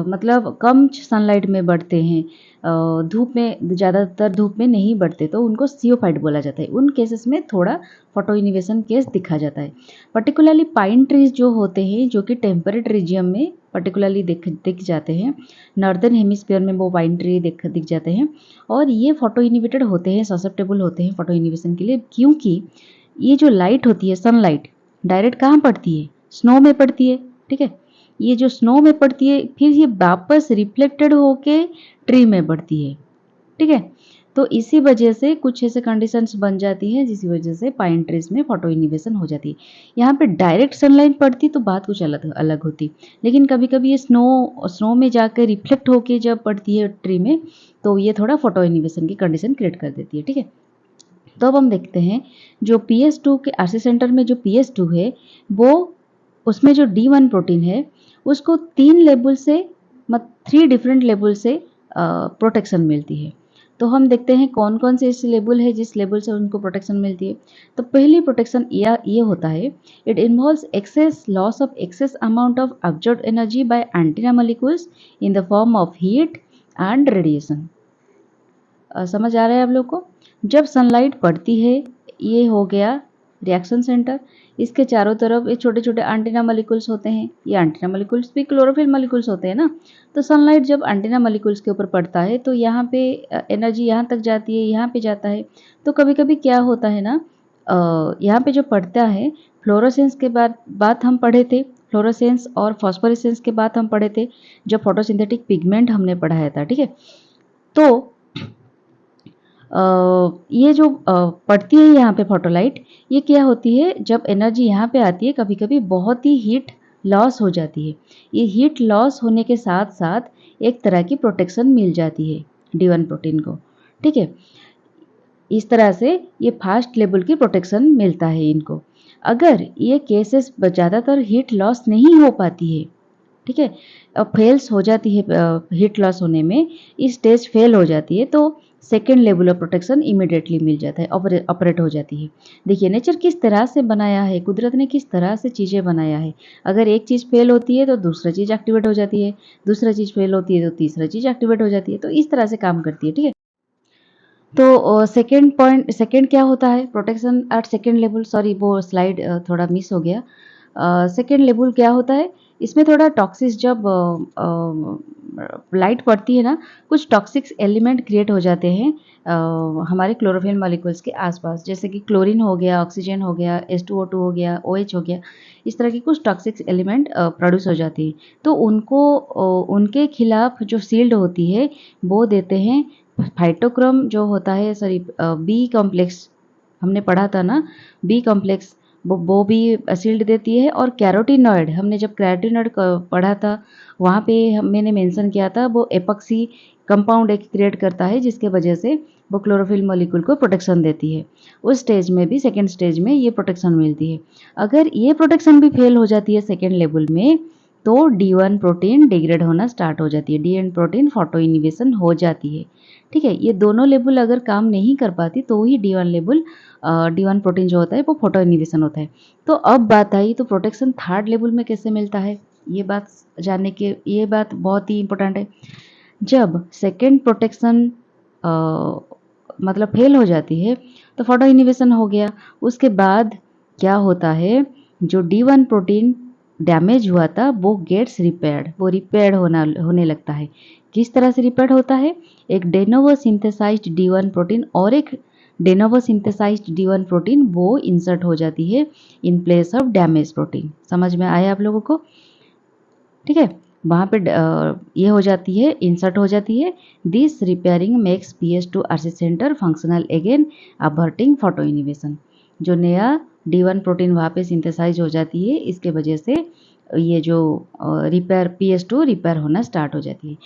मतलब कम सनलाइट में बढ़ते हैं, धूप में, ज़्यादातर धूप में नहीं बढ़ते, तो उनको सियोफाइट बोला जाता है। उन केसेस में थोड़ा फोटो इनिवेशन केस दिखा जाता है। पर्टिकुलरली पाइन ट्रीज जो होते हैं, जो कि टेम्परेट रीजियम में पर्टिकुलरली दिख जाते हैं, नॉर्दर्न हेमिस्फीयर में वो पाइन ट्री दिख जाते हैं, और ये फोटो इनिवेटेड होते हैं, ससेप्टेबल होते हैं फोटो इनिवेशन के लिए, क्योंकि ये जो लाइट होती है, सनलाइट डायरेक्ट कहाँ पड़ती है? स्नो में पड़ती है। ठीक है, ये जो स्नो में पड़ती है, फिर ये वापस रिफ्लेक्टेड होके ट्री में पड़ती है। ठीक है, तो इसी वजह से कुछ ऐसे कंडीशंस बन जाती हैं, जिसकी वजह से पाइन ट्रीज में फोटो इनिवेशन हो जाती है। यहाँ पे डायरेक्ट सनलाइट पड़ती तो बात कुछ अलग अलग होती, लेकिन कभी कभी ये स्नो में जाकर रिफ्लेक्ट होके जब पड़ती है ट्री में, तो ये थोड़ा फोटो इनिवेशन की कंडीशन क्रिएट कर देती है। ठीक है, तो अब हम देखते हैं जो PS2 के आरसी सेंटर में जो PS2 है, वो उसमें जो D1 प्रोटीन है, उसको 3 लेवल से, 3 डिफरेंट लेवल से प्रोटेक्शन मिलती है। तो हम देखते हैं कौन कौन से ऐसे लेवल है जिस लेवल से उनको प्रोटेक्शन मिलती है। तो पहली प्रोटेक्शन ये होता है, it involves excess loss of excess amount of absorbed energy by antenna molecules in the form of heat and radiation. समझ आ रहा है आप लोग को? जब सनलाइट पड़ती है, ये हो गया रिएक्शन सेंटर, इसके चारों तरफ ये छोटे छोटे एंटीना मॉलिक्यूल्स होते हैं। ये एंटीना मॉलिक्यूल्स भी क्लोरोफिल मॉलिक्यूल्स होते हैं ना। तो सनलाइट जब एंटीना मॉलिक्यूल्स के ऊपर पड़ता है, तो यहाँ पे एनर्जी यहाँ तक जाती है, यहाँ पे जाता है। तो कभी कभी क्या होता है ना, यहाँ पे जो पड़ता है, फ्लोरोसेंस के बाद हम पढ़े थे, फ्लोरोसेंस और फॉस्फोरेसेंस के बाद हम पढ़े थे, जब फोटोसिंथेटिक पिगमेंट हमने पढ़ाया था। ठीक है, तो ये जो पड़ती है यहाँ पे फोटोलाइट, ये क्या होती है, जब एनर्जी यहाँ पे आती है, कभी कभी बहुत ही हीट लॉस हो जाती है। ये हीट लॉस होने के साथ साथ एक तरह की प्रोटेक्शन मिल जाती है D1 प्रोटीन को। ठीक है, इस तरह से ये फास्ट लेवल की प्रोटेक्शन मिलता है इनको। अगर ये केसेस ज़्यादातर हीट लॉस नहीं हो पाती है, ठीक है, अब फेल्स हो जाती है, हीट लॉस होने में इस स्टेज फेल हो जाती है, तो second level of protection immediately मिल जाता है, ऑपरेट हो जाती है। देखिए नेचर किस तरह से बनाया है, कुदरत ने किस तरह से चीज़ें बनाया है। अगर एक चीज़ फेल होती है तो दूसरा चीज़ एक्टिवेट हो जाती है, दूसरा चीज़ फेल होती है तो तीसरा चीज़ एक्टिवेट हो जाती है, तो इस तरह से काम करती है। ठीक है, तो सेकेंड क्या होता है, protection at second level, sorry वो स्लाइड थोड़ा मिस हो गया। सेकेंड लेवल क्या होता है, इसमें थोड़ा टॉक्सिस, जब लाइट पड़ती है ना, कुछ टॉक्सिक एलिमेंट क्रिएट हो जाते हैं हमारे क्लोरोफिल मॉलिक्यूल्स के आसपास, जैसे कि क्लोरीन हो गया, ऑक्सीजन हो गया, H2O2 हो गया, OH हो गया। इस तरह की कुछ टॉक्सिक एलिमेंट प्रोड्यूस हो जाती है, तो उनको उनके खिलाफ जो शील्ड होती है वो देते हैं फाइटोक्रोम जो होता है, सॉरी बी कॉम्प्लेक्स, हमने पढ़ा था ना, बी कॉम्प्लेक्स, वो भी शील्ड देती है। और कैरोटीनॉइड, हमने जब कैरोटीनॉइड पढ़ा था, वहाँ पे मैंने मेंशन किया था, वो एपॉक्सी कंपाउंड एक क्रिएट करता है, जिसके वजह से वो क्लोरोफिल मॉलिक्यूल को प्रोटेक्शन देती है। उस स्टेज में भी, सेकेंड स्टेज में ये प्रोटेक्शन मिलती है। अगर ये प्रोटेक्शन भी फेल हो जाती है सेकेंड लेवल में, तो D1 प्रोटीन डिग्रेड होना स्टार्ट हो जाती है, D1 प्रोटीन फोटो इनिवेशन हो जाती है। ठीक है, ये दोनों लेवल अगर काम नहीं कर पाती, तो ही D1 प्रोटीन जो होता है वो फोटो इनिवेशन होता है। तो अब बात आई, तो प्रोटेक्शन थर्ड लेवल में कैसे मिलता है, ये बात बहुत ही इंपॉर्टेंट है। जब सेकेंड प्रोटेक्शन मतलब फेल हो जाती है, तो फोटो इनिवेशन हो गया। उसके बाद क्या होता है, जो D1 प्रोटीन डैमेज हुआ था वो गेट्स रिपेयर्ड, वो रिपेयर्ड होने लगता है। किस तरह से रिपेयर्ड होता है, एक डेनोवो सिंथेसाइज्ड D1 प्रोटीन और एक डेनोवो सिंथेसाइज्ड D1 प्रोटीन वो इंसर्ट हो जाती है in place of damage protein. समझ में आया आप लोगों को? ठीक है, वहाँ पे ये हो जाती है, इंसर्ट हो जाती है। This repairing makes PS2 RC center functional again, aborting photo inhibition. जो नया D1 प्रोटीन वहाँ पे सिंथेसाइज हो जाती है, इसके वजह से ये जो PS2 रिपेयर होना स्टार्ट हो जाती है।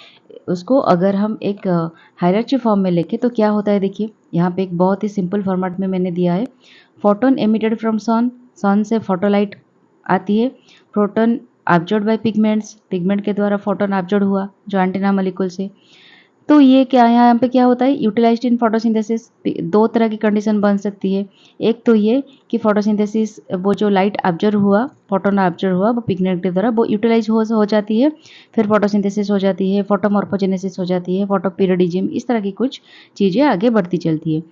उसको अगर हम एक हायरार्ची फॉर्म में लिखें तो क्या होता है, देखिए यहाँ पे एक बहुत ही सिंपल फॉर्मेट में मैंने दिया है। फोटोन एमिटेड फ्रॉम सन से फोटोलाइट आती है। Proton absorbed bye pigments, pigment के द्वारा फोटोन एब्जॉर्ब हुआ जो एंटीना मॉलिक्यूल से। तो ये क्या यहाँ पे क्या होता है, यूटिलाइज्ड इन फोटोसिंथेसिस। दो तरह की कंडीशन बन सकती है। एक तो ये कि फोटोसिंथेसिस, वो जो लाइट ऑब्जर्व हुआ, फोटोन ऑब्जर्व हुआ वो पिगमेंट के द्वारा, वो यूटिलाइज हो जाती है, फिर फोटोसिंथेसिस हो जाती है, फोटोमॉर्फोजेनेसिस हो जाती है, फोटोपीरियडिज्म, इस तरह की कुछ चीज़ें आगे बढ़ती चलती है।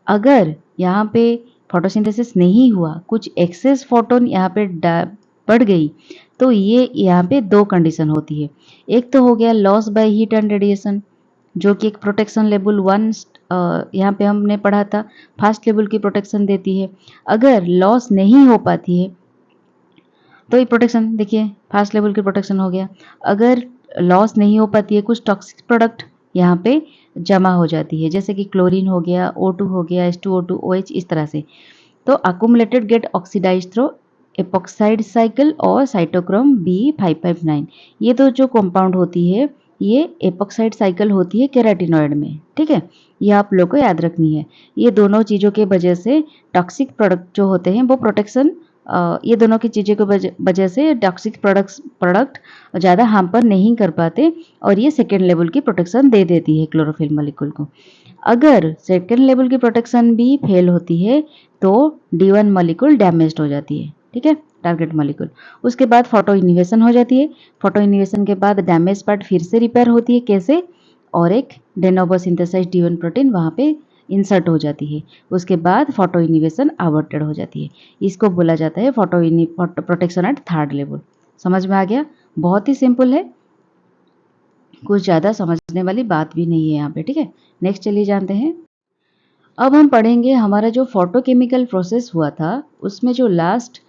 अगर यहाँ पे फोटोसिंथेसिस नहीं हुआ, कुछ एक्सेस फोटोन यहाँ पे बढ़ गई, तो ये यहाँ पे दो कंडीशन होती है। एक तो हो गया loss by heat and radiation, जो कि एक प्रोटेक्शन लेवल 1 यहाँ पे हमने पढ़ा था, फर्स्ट लेवल की प्रोटेक्शन देती है। अगर लॉस नहीं हो पाती है तो ये प्रोटेक्शन, देखिए फर्स्ट लेवल की प्रोटेक्शन हो गया। अगर लॉस नहीं हो पाती है, कुछ टॉक्सिक प्रोडक्ट यहाँ पे जमा हो जाती है, जैसे कि क्लोरीन हो गया, O2 हो गया, H2O2, OH, इस तरह से। तो accumulated get oxidise through epoxide cycle और साइटोक्रोम B559। ये तो जो कंपाउंड होती है, ये एपॉक्साइड साइकिल होती है केराटिनॉइड में, ठीक है। ये आप लोग को याद रखनी है। ये दोनों चीज़ों के वजह से टॉक्सिक प्रोडक्ट जो होते हैं वो प्रोटेक्शन, ये दोनों की चीज़ों की वजह से टॉक्सिक प्रोडक्ट ज़्यादा हार्म नहीं कर पाते, और ये सेकेंड लेवल की प्रोटेक्शन दे देती है क्लोरोफिल मॉलिक्यूल को। अगर सेकेंड लेवल की प्रोटेक्शन भी फेल होती है तो D1 मॉलिक्यूल डैमेज्ड हो जाती है, ठीक है, टारगेट मॉलिक्यूल। उसके बाद फोटो इनिवेशन हो जाती है। फोटो इनिवेशन के बाद डैमेज पार्ट फिर से रिपेयर होती है, कैसे, और एक डेनोवो सिंथेसाइज्ड D1 प्रोटीन वहाँ पे इंसर्ट हो जाती है। उसके बाद फोटो इनिवेशन अबॉर्टेड हो जाती है। इसको बोला जाता है photo protection at third level. समझ में आ गया? बहुत ही सिंपल है, कुछ ज़्यादा समझने वाली बात भी नहीं है यहाँ पे, ठीक है। नेक्स्ट चलिए जानते हैं। अब हम पढ़ेंगे हमारा जो फोटोकेमिकल प्रोसेस हुआ था, उसमें जो लास्ट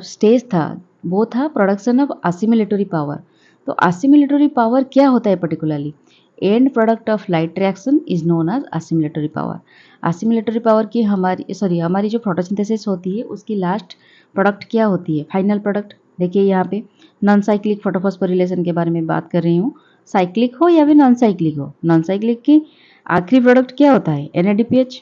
स्टेज था वो था प्रोडक्शन ऑफ असिमिलेटरी पावर। तो असिमिलेटरी पावर क्या होता है particularly? End product of light reaction is known as assimilatory power. Assimilatory power की हमारी जो फोटोसिंथेसिस होती है उसकी लास्ट प्रोडक्ट क्या होती है, फाइनल प्रोडक्ट। देखिए यहाँ पे नॉन साइक्लिक फोटोफॉस्फोरिलेशन के बारे में बात कर रही हूँ। साइक्लिक हो या फिर नॉन साइक्लिक हो, नॉन साइक्लिक की आखिरी प्रोडक्ट क्या होता है? NADPH,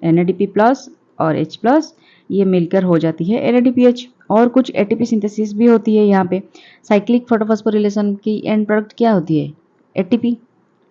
NADP प्लस और H प्लस, ये मिलकर हो जाती है NADPH। और कुछ ATP सिंथेसिस भी होती है यहाँ पे। साइक्लिक फोटोफॉस्फोरिलेशन की एंड प्रोडक्ट क्या होती है? ATP,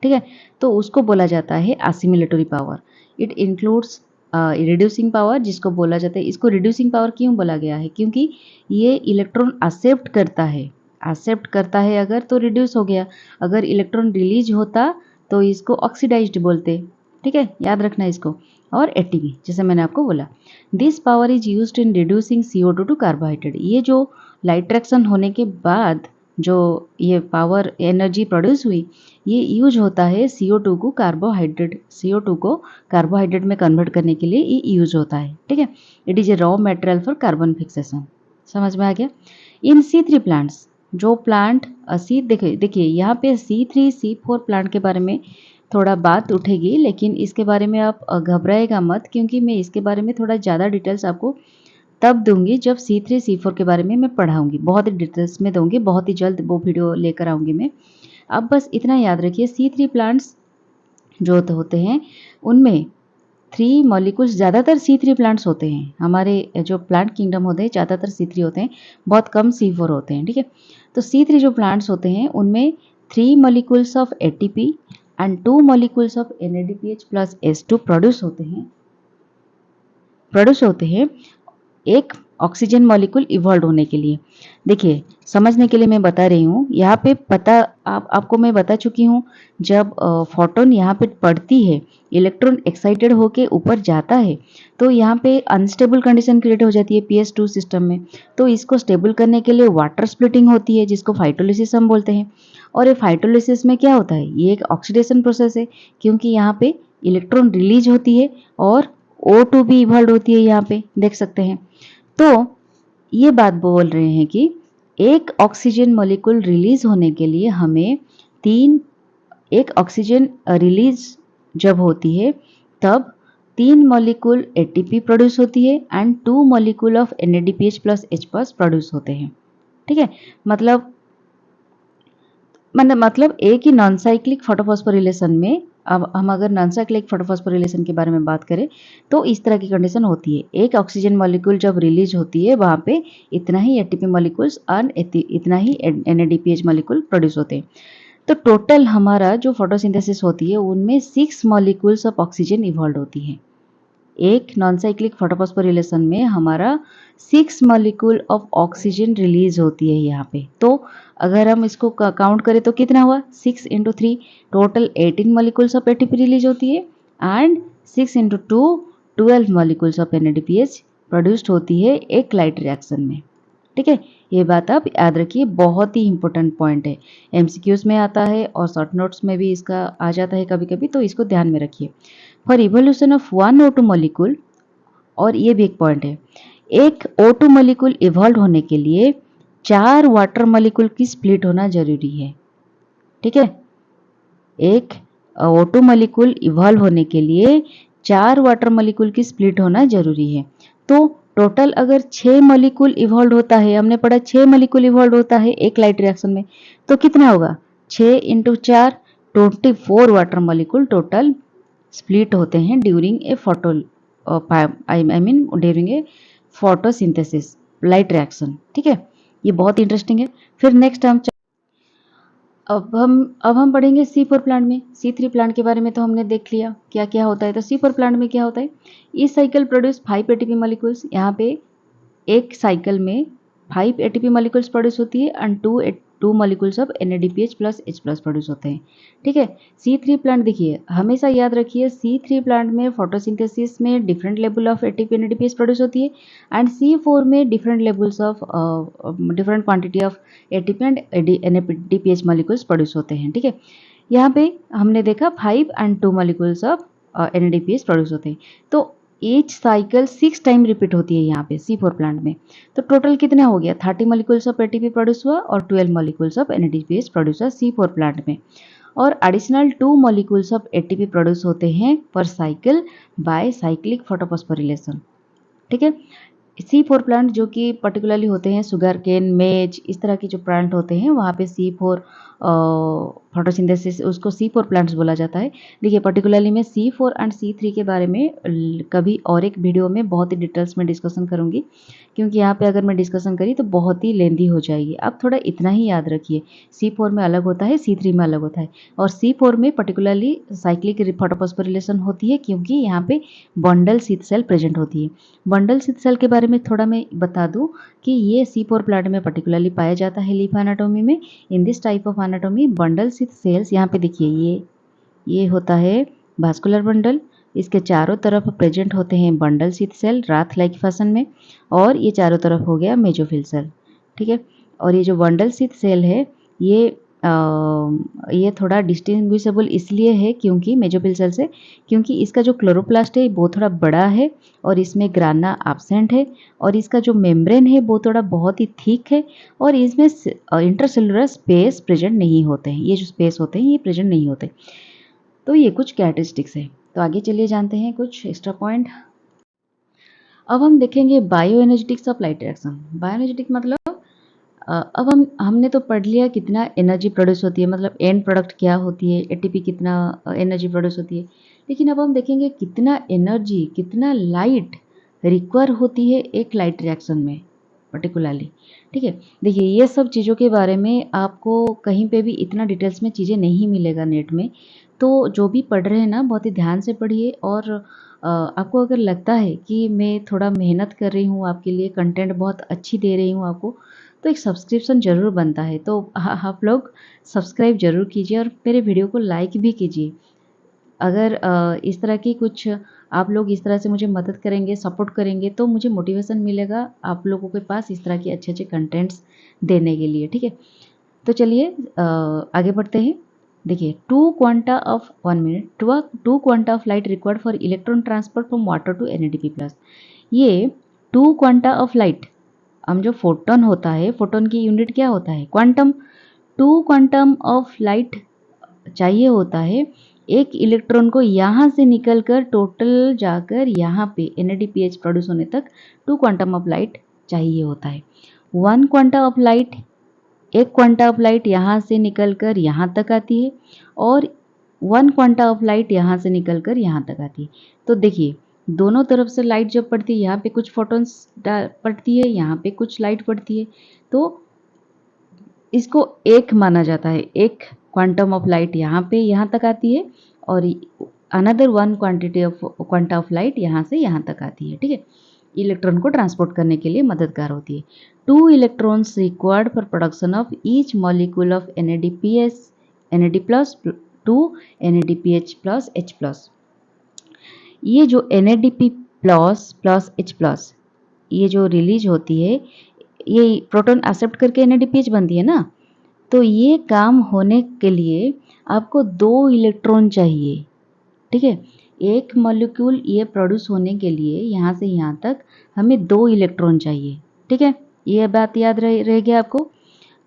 ठीक है। तो उसको बोला जाता है assimilatory power. It includes reducing power, जिसको बोला जाता है, इसको रिड्यूसिंग पावर क्यों बोला गया है? क्योंकि ये इलेक्ट्रॉन एक्सेप्ट करता है, एक्सेप्ट करता है अगर तो रिड्यूस हो गया, अगर इलेक्ट्रॉन रिलीज होता तो इसको ऑक्सीडाइज्ड बोलते, ठीक है, याद रखना इसको। और ATP, जैसे मैंने आपको बोला, this power is used in reducing CO2 to carbohydrate. ये जो लाइट रिएक्शन होने के बाद जो ये पावर एनर्जी प्रोड्यूस हुई, ये यूज होता है CO2 को कार्बोहाइड्रेट में कन्वर्ट करने के लिए ये यूज होता है, ठीक है। It is a raw material for carbon fixation. समझ में आ गया? इन C3 प्लांट्स, जो प्लांट देखिए यहाँ पे C3 C4 प्लांट के बारे में थोड़ा बात उठेगी, लेकिन इसके बारे में आप घबराएगा मत, क्योंकि मैं इसके बारे में थोड़ा ज़्यादा डिटेल्स आपको तब दूंगी जब C3 C4 के बारे में मैं पढ़ाऊंगी, बहुत ही डिटेल्स में दूंगी, बहुत ही जल्द वो वीडियो लेकर आऊंगी मैं। अब बस इतना याद रखिए, C3 प्लांट्स जो होते हैं उनमें 3 मॉलिक्यूल्स, ज़्यादातर C3 प्लांट्स होते हैं, हमारे जो प्लांट किंगडम होते हैं ज़्यादातर C3 होते हैं, बहुत कम C4 होते हैं, ठीक है। तो C3 जो प्लांट्स होते हैं उनमें 3 molecules of ATP and 2 molecules of NADPH plus H2 produce होते हैं एक ऑक्सीजन मॉलिक्यूल इवॉल्व होने के लिए। देखिए समझने के लिए मैं बता रही हूँ, यहाँ पे आपको मैं बता चुकी हूँ, जब फोटोन यहाँ पे पड़ती है, इलेक्ट्रॉन एक्साइटेड होके ऊपर जाता है, तो यहाँ पे अनस्टेबल कंडीशन क्रिएट हो जाती है PS2 सिस्टम में। तो इसको स्टेबल करने के लिए वाटर स्प्लिटिंग होती है, जिसको फाइटोलिसिस हम बोलते हैं। और ये फाइटोलिसिस में क्या होता है? ये एक ऑक्सीडेशन प्रोसेस है, क्योंकि यहाँ पे इलेक्ट्रॉन रिलीज होती है और O2 भी इवॉल्व होती है, यहाँ पे देख सकते हैं। तो ये बात बोल रहे हैं कि एक ऑक्सीजन मॉलिक्यूल रिलीज होने के लिए हमें एक ऑक्सीजन रिलीज जब होती है तब 3 मॉलिक्यूल ATP प्रोड्यूस होती है and 2 molecule of NADPH plus H plus produce होते हैं, ठीक है। मतलब एक ही नॉन साइक्लिक फोटोफॉस्फोरिलेशन में, अब हम अगर नॉन साइक्लिक फोटोफॉस्फोरिलेशन के बारे में बात करें तो इस तरह की कंडीशन होती है, एक ऑक्सीजन मॉलिक्यूल जब रिलीज होती है वहाँ पे इतना ही ATP मॉलिक्यूल्स और इतना ही NADPH मॉलिक्यूल प्रोड्यूस होते हैं। तो टोटल हमारा जो फोटोसिंथेसिस होती है उनमें 6 मॉलिक्यूल्स ऑफ ऑक्सीजन इवॉल्व होती हैं। एक नॉन साइक्लिक फोटोफॉस्फोरिलेशन में हमारा 6 मॉलिक्यूल ऑफ ऑक्सीजन रिलीज होती है यहाँ पे। तो अगर हम इसको काउंट करें तो कितना हुआ, 6 into 3 total 18 molecules of ATP release होती है and 6 into 2 12 molecules of NADPH produced होती है एक लाइट रिएक्शन में। ठीक है, ये बात आप याद रखिए, बहुत ही इंपॉर्टेंट पॉइंट है, एमसीक्यूज में आता है और शॉर्ट नोट्स में भी इसका आ जाता है कभी कभी, तो इसको ध्यान में रखिए। For evolution of one O2 molecule, और ये भी एक पॉइंट है, एक O2 मॉलिक्यूल इवॉल्व होने के लिए 4 वाटर मॉलिक्यूल की स्प्लिट होना जरूरी है। ठीक है, एक O2 मॉलिक्यूल इवॉल्व होने के लिए 4 वाटर मॉलिक्यूल की स्प्लिट होना जरूरी है। तो टोटल अगर 6 मॉलिक्यूल इवॉल्व होता है, हमने पढ़ा 6 मॉलिक्यूल इवॉल्व होता है एक लाइट रिएक्शन में, तो कितना होगा, 6 into 4 24 water molecule total split होते हैं during a photo I mean during a photosynthesis light reaction. ठीक है, ये बहुत इंटरेस्टिंग है। फिर नेक्स्ट अब हम पढ़ेंगे C4 प्लांट में। C3 प्लांट के बारे में तो हमने देख लिया क्या क्या होता है। तो C4 प्लांट में क्या होता है, इस साइकिल प्रोड्यूस 5 एटीपी मॉलिक्यूल्स। यहाँ पे एक साइकिल में 5 एटीपी मॉलिक्यूल्स प्रोड्यूस होती है and 2 molecules of NADPH plus H plus produce होते हैं। ठीक है, C3 प्लांट देखिए, हमेशा याद रखिए C3 प्लांट में फोटोसिंथेसिस में different level of ATP NADPH produce होती है एंड C4 में different levels of different quantity of ATP and NADPH molecules produce होते हैं। ठीक है, यहाँ पे हमने देखा 5 and 2 molecules of NADPH produce होते हैं। तो ईच साइकिल 6 टाइम रिपीट होती है यहाँ पे C4 प्लांट में। तो टोटल कितना हो गया, 30 मॉलिक्यूल्स ऑफ एटीपी प्रोड्यूस हुआ और 12 मॉलिक्यूल्स ऑफ NADPH प्रोड्यूस हुआ C4 प्लांट में, और additional 2 molecules of ATP produce होते हैं पर साइकिल बाय साइक्लिक फोटोफॉस्फोरिलेशन। ठीक है, C4 प्लांट जो कि पर्टिकुलरली होते हैं शुगर केन, मेज, इस तरह के जो प्लांट होते हैं वहाँ पे C4 फोटोसिंथेसिस, उसको C4 प्लांट्स बोला जाता है। देखिए पर्टिकुलरली मैं C4 एंड C3 के बारे में कभी और एक वीडियो में बहुत ही डिटेल्स में डिस्कशन करूंगी, क्योंकि यहाँ पे अगर मैं डिस्कशन करी तो बहुत ही लेंदी हो जाएगी। आप थोड़ा इतना ही याद रखिए, C4 में अलग होता है, C3 में अलग होता है, और C4 में पर्टिकुलरली साइक्लिक फोटोफॉस्फोरिलेशन होती है क्योंकि यहाँ पे बंडल शीथ सेल प्रेजेंट होती है। बंडल शीथ सेल के बारे में थोड़ा मैं बता दूं कि ये C4 प्लांट में पर्टिकुलरली पाया जाता है लीफ एनाटोमी में। In this type of anatomy bundle sheath sales, यहाँ पे देखिए ये होता है वास्कुलर बंडल, इसके चारों तरफ प्रेजेंट होते हैं बंडल शीथ सेल रात लाइक फैशन में, और ये चारों तरफ हो गया मेजोफिल सेल। ठीक है, और ये जो बंडल शीथ सेल है ये थोड़ा डिस्टिंग्विशेबल इसलिए है क्योंकि मेजोफिल सेल से, क्योंकि इसका जो क्लोरोप्लास्ट है वो थोड़ा बड़ा है और इसमें ग्राना एब्सेंट है, और इसका जो मेम्ब्रेन है वो थोड़ा बहुत ही थिक है, और इसमें इंटरसेलुलर स्पेस प्रेजेंट नहीं होते हैं। ये जो स्पेस होते हैं ये प्रेजेंट नहीं होते। तो ये कुछ कैरेक्टरिस्टिक्स है। तो आगे चलिए जानते हैं कुछ एक्स्ट्रा पॉइंट। अब हम देखेंगे bio energetics of light reaction. Bio energetic मतलब अब हमने तो पढ़ लिया कितना एनर्जी प्रोड्यूस होती है, मतलब एंड प्रोडक्ट क्या होती है, एटीपी कितना एनर्जी प्रोड्यूस होती है। लेकिन अब हम देखेंगे कितना एनर्जी, कितना लाइट रिक्वायर होती है एक लाइट रिएक्शन में पर्टिकुलरली। ठीक है, देखिए ये सब चीज़ों के बारे में आपको कहीं पे भी इतना डिटेल्स में चीज़ें नहीं मिलेगा नेट में। तो जो भी पढ़ रहे हैं ना बहुत ही ध्यान से पढ़िए, और आपको अगर लगता है कि मैं थोड़ा मेहनत कर रही हूँ आपके लिए, कंटेंट बहुत अच्छी दे रही हूँ आपको, तो एक सब्सक्रिप्शन ज़रूर बनता है। तो आप लोग सब्सक्राइब ज़रूर कीजिए और मेरे वीडियो को लाइक भी कीजिए। अगर इस तरह की कुछ आप लोग इस तरह से मुझे मदद करेंगे, सपोर्ट करेंगे, तो मुझे मोटिवेशन मिलेगा आप लोगों के पास इस तरह के अच्छे अच्छे कंटेंट्स देने के लिए। ठीक है, तो चलिए आगे बढ़ते हैं। देखिए 2 quanta of 1 minute 2 quanta of light required for electron transfer from water to NADP plus. ये 2 क्वांटा ऑफ लाइट, हम जो फोटोन होता है, फोटोन की यूनिट क्या होता है, क्वांटम। 2 क्वांटम ऑफ लाइट चाहिए होता है एक इलेक्ट्रॉन को यहाँ से निकलकर टोटल जाकर यहाँ पे NADPH प्रोड्यूस होने तक 2 क्वांटम ऑफ लाइट चाहिए होता है। 1 क्वांटा ऑफ लाइट, एक क्वांटा ऑफ लाइट यहाँ से निकलकर यहाँ तक आती है, और 1 क्वांटा ऑफ लाइट यहाँ से निकलकर यहाँ तक आती है। तो देखिए दोनों तरफ से लाइट जब पड़ती है, यहाँ पे कुछ फोटॉन्स पड़ती है, यहाँ पे कुछ लाइट पड़ती है, तो इसको एक माना जाता है, एक क्वांटम ऑफ लाइट यहाँ तक आती है और another one quanta of light यहाँ से यहाँ तक आती है, ठीक है। इलेक्ट्रॉन को ट्रांसपोर्ट करने के लिए मददगार होती है। 2 electrons required for production of each molecule of NAD plus 2 NADPH plus H plus. ये जो NADP plus plus H plus ये जो रिलीज होती है, ये प्रोटॉन एक्सेप्ट करके NADPH बनती है ना, तो ये काम होने के लिए आपको 2 इलेक्ट्रॉन चाहिए, ठीक है। एक मॉलिक्यूल ये प्रोड्यूस होने के लिए यहाँ से यहाँ तक हमें 2 इलेक्ट्रॉन चाहिए, ठीक है। ये बात याद रहेगी आपको।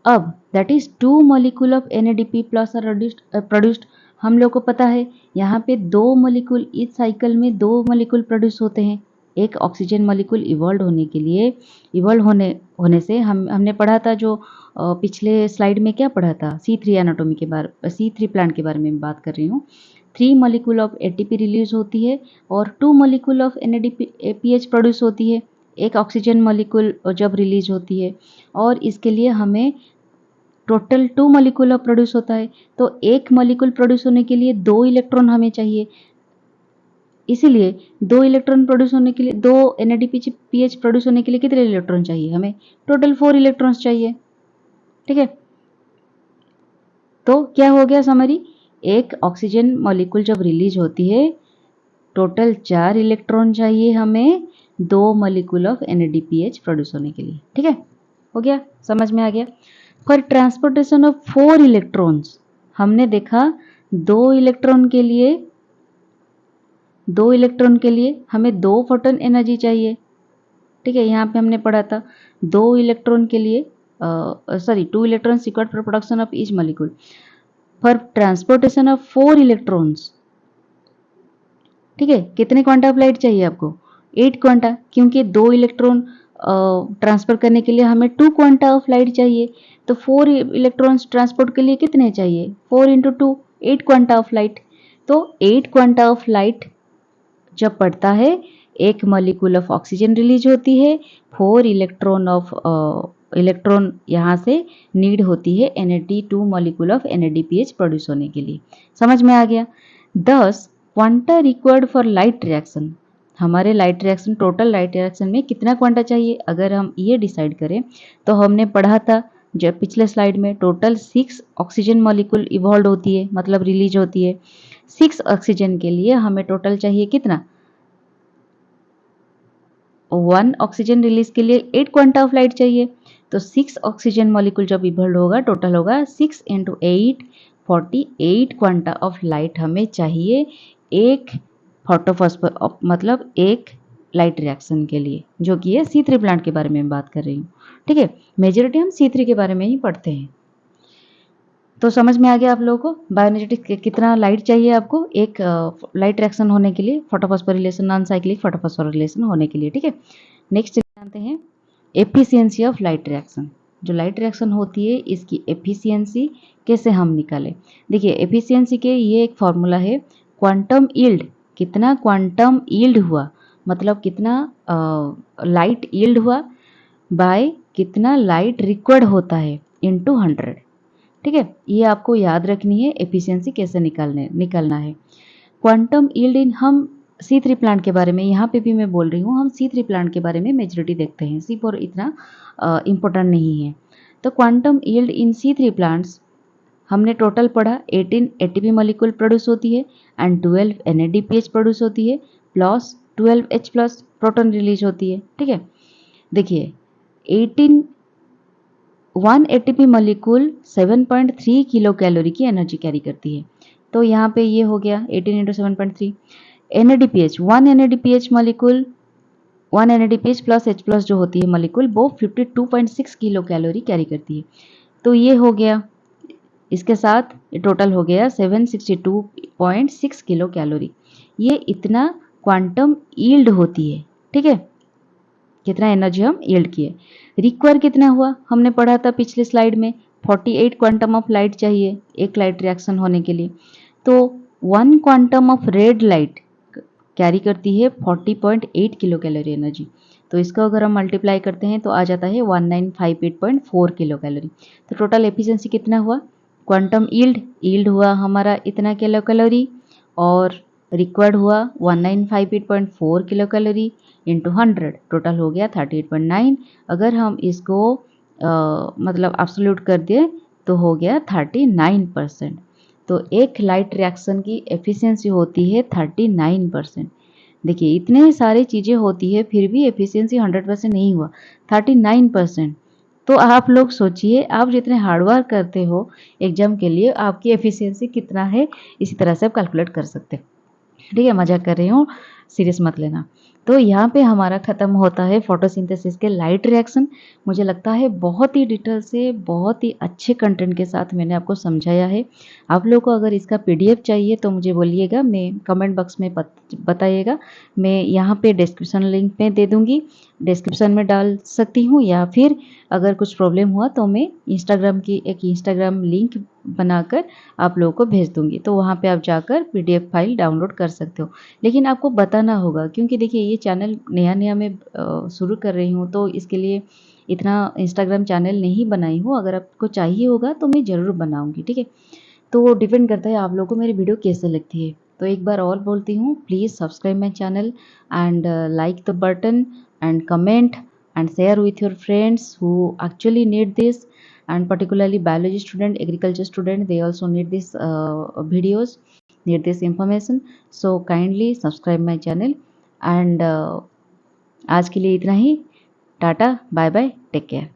अब that is 2 molecule of NADP plus are produced. हम लोग को पता है यहाँ पे 2 मॉलिक्यूल, इस साइकिल में 2 मॉलिक्यूल प्रोड्यूस होते हैं। एक ऑक्सीजन मॉलिक्यूल इवॉल्व होने के लिए, इवॉल्व होने से हमने पढ़ा था, जो पिछले स्लाइड में क्या पढ़ा था, C3 एनाटॉमी के बारे, C3 प्लांट के बारे में बात कर रही हूँ। 3 मॉलिक्यूल ऑफ ATP रिलीज होती है और 2 मॉलिक्यूल ऑफ NADPH प्रोड्यूस होती है। एक ऑक्सीजन मॉलिक्यूल जब रिलीज होती है और इसके लिए हमें टोटल 2 मॉलिक्यूल प्रोड्यूस होता है। तो एक मॉलिक्यूल प्रोड्यूस होने के लिए 2 इलेक्ट्रॉन हमें चाहिए, इसीलिए 2 इलेक्ट्रॉन प्रोड्यूस होने के लिए, 2 NADPH प्रोड्यूस होने के लिए कितने इलेक्ट्रॉन चाहिए, हमें टोटल 4 इलेक्ट्रॉन्स चाहिए, ठीक है। तो क्या हो गया समरी, एक ऑक्सीजन मॉलिक्यूल जब रिलीज होती है टोटल 4 इलेक्ट्रॉन चाहिए हमें 2 मॉलिक्यूल ऑफ NADPH प्रोड्यूस होने के लिए, ठीक है। हो गया, समझ में आ गया। फॉर ट्रांसपोर्टेशन ऑफ 4 इलेक्ट्रॉन्स, हमने देखा 2 इलेक्ट्रॉन के लिए हमें 2 फोटॉन एनर्जी चाहिए, ठीक है। यहाँ पे हमने पढ़ा था 2 इलेक्ट्रॉन के लिए 2 electrons required for production of each molecule. For transportation of 4 electrons, ठीक है, कितने क्वांटा ऑफ लाइट चाहिए आपको, 8 क्वांटा, क्योंकि 2 इलेक्ट्रॉन ट्रांसफर करने के लिए हमें 2 क्वांटा ऑफ लाइट चाहिए। तो 4 इलेक्ट्रॉन्स ट्रांसपोर्ट के लिए कितने चाहिए, 4 × 2 8 क्वांटा ऑफ लाइट। तो 8 क्वांटा ऑफ लाइट जब पड़ता है, एक मॉलिक्यूल ऑफ ऑक्सीजन रिलीज होती है, 4 इलेक्ट्रॉन यहाँ से नीड होती है NAD2 molecule of NADPH produce होने के लिए। समझ में आ गया। 10 quanta required for light reaction, हमारे light reaction, total light reaction में कितना क्वांटा चाहिए, अगर हम ये डिसाइड करें तो हमने पढ़ा था जब पिछले स्लाइड में, टोटल 6 ऑक्सीजन मॉलिक्यूल इवॉल्व होती है, मतलब रिलीज होती है। 6 ऑक्सीजन के लिए हमें टोटल चाहिए कितना, 1 ऑक्सीजन रिलीज के लिए 8 क्वांटा ऑफ लाइट चाहिए। तो 6 ऑक्सीजन मॉलिक्यूल जब इवॉल्व होगा, टोटल होगा 6 × 8 48 क्वांटा ऑफ लाइट हमें चाहिए एक फोटोफॉस्फर, मतलब एक लाइट रिएक्शन के लिए, जो कि है C3 प्लांट के बारे में बात कर रही हूँ, ठीक है। मेजॉरिटी हम C3 के बारे में ही पढ़ते हैं। तो समझ में आ गया आप लोगों को बायोएनर्जेटिक्स कितना लाइट चाहिए आपको एक लाइट रिएक्शन होने के लिए, फोटोफॉस्फोरिलेशन, नॉन साइक्लिक फोटोफॉस्फोरिलेशन होने के लिए, ठीक है। नेक्स्ट जानते हैं एफिशिएंसी ऑफ लाइट रिएक्शन। जो लाइट रिएक्शन होती है इसकी एफिशिएंसी कैसे हम निकालें। देखिए एफिशिएंसी के ये एक फॉर्मूला है, क्वांटम यील्ड, कितना क्वांटम यील्ड हुआ, मतलब कितना लाइट यील्ड हुआ बाय कितना लाइट रिक्वायर्ड होता है इनटू 100, ठीक है। ये आपको याद रखनी है, एफिशिएंसी कैसे निकालना है। क्वांटम यील्ड इन, हम C3 प्लांट के बारे में यहाँ पे भी मैं बोल रही हूँ, हम C3 प्लांट के बारे में मेजॉरिटी देखते हैं, C4 इतना इम्पोर्टेंट नहीं है। तो quantum yield in C3 plants हमने टोटल पढ़ा, 18 ATP मॉलिक्यूल प्रोड्यूस होती है एंड 12 NADPH प्रोड्यूस होती है plus 12 H plus proton release होती है, ठीक है। देखिए 1 ATP मॉलिक्यूल 7.3 किलो कैलोरी की एनर्जी कैरी करती है। तो यहाँ पे ये हो गया 18 × 7.3। NADPH 1 NADPH molecule, 1 NADPH plus H plus जो होती है मॉलिक्यूल, वो 52.6 किलो कैलोरी कैरी करती है। तो ये हो गया, इसके साथ टोटल हो गया 762.6 किलो कैलोरी। ये इतना क्वांटम यील्ड होती है, ठीक है, कितना एनर्जी हम यील्ड किए। रिक्वायर कितना हुआ, हमने पढ़ा था पिछले स्लाइड में, 48 क्वांटम ऑफ लाइट चाहिए एक लाइट रिएक्शन होने के लिए। तो 1 quantum of red light carry करती है 40.8 किलो कैलोरी एनर्जी। तो इसको अगर हम मल्टीप्लाई करते हैं तो आ जाता है 1958.4 किलो कैलोरी। तो टोटल एफिशिएंसी कितना हुआ, क्वांटम यील्ड हुआ हमारा इतना किलो कैलोरी और रिक्वायर्ड हुआ 1958.4 किलो कैलोरी इंटू 100 टोटल हो गया 38.9। अगर हम इसको मतलब एब्सोल्यूट कर दिए तो हो गया 39%। तो एक लाइट रिएक्शन की एफिशिएंसी होती है 39%। देखिए इतने सारी चीज़ें होती है फिर भी एफिशिएंसी 100% नहीं हुआ, 39%। तो आप लोग सोचिए आप जितने हार्डवर्क करते हो एग्जाम के लिए आपकी एफिशिएंसी कितना है, इसी तरह से आप कैलकुलेट कर सकते हैं। ठीक है, मजाक कर रही हूँ, सीरियस मत लेना। तो यहाँ पे हमारा ख़त्म होता है फोटोसिंथेसिस के लाइट रिएक्शन। मुझे लगता है बहुत ही डिटेल से बहुत ही अच्छे कंटेंट के साथ मैंने आपको समझाया है। आप लोगों को अगर इसका पीडीएफ चाहिए तो मुझे बोलिएगा, मैं कमेंट बॉक्स में बताइएगा, मैं यहाँ पे डिस्क्रिप्शन लिंक में दे दूँगी, डिस्क्रिप्शन में डाल सकती हूँ, या फिर अगर कुछ प्रॉब्लम हुआ तो मैं एक इंस्टाग्राम लिंक बनाकर आप लोगों को भेज दूँगी, तो वहाँ पे आप जाकर पीडीएफ फाइल डाउनलोड कर सकते हो। लेकिन आपको बताना होगा क्योंकि देखिए ये चैनल नया मैं शुरू कर रही हूँ, तो इसके लिए इतना इंस्टाग्राम चैनल नहीं बनाई हूँ। अगर आपको चाहिए होगा तो मैं ज़रूर बनाऊँगी, ठीक है। तो वो डिपेंड करता है आप लोगों को मेरी वीडियो कैसे लगती है। तो एक बार और बोलती हूँ, please subscribe my channel and like the button and comment and share with your friends who actually need this, and particularly biology student, agriculture student, they also need this videos, need this information. So kindly subscribe my channel and आज के लिए इतना ही। Tata, bye bye, take care.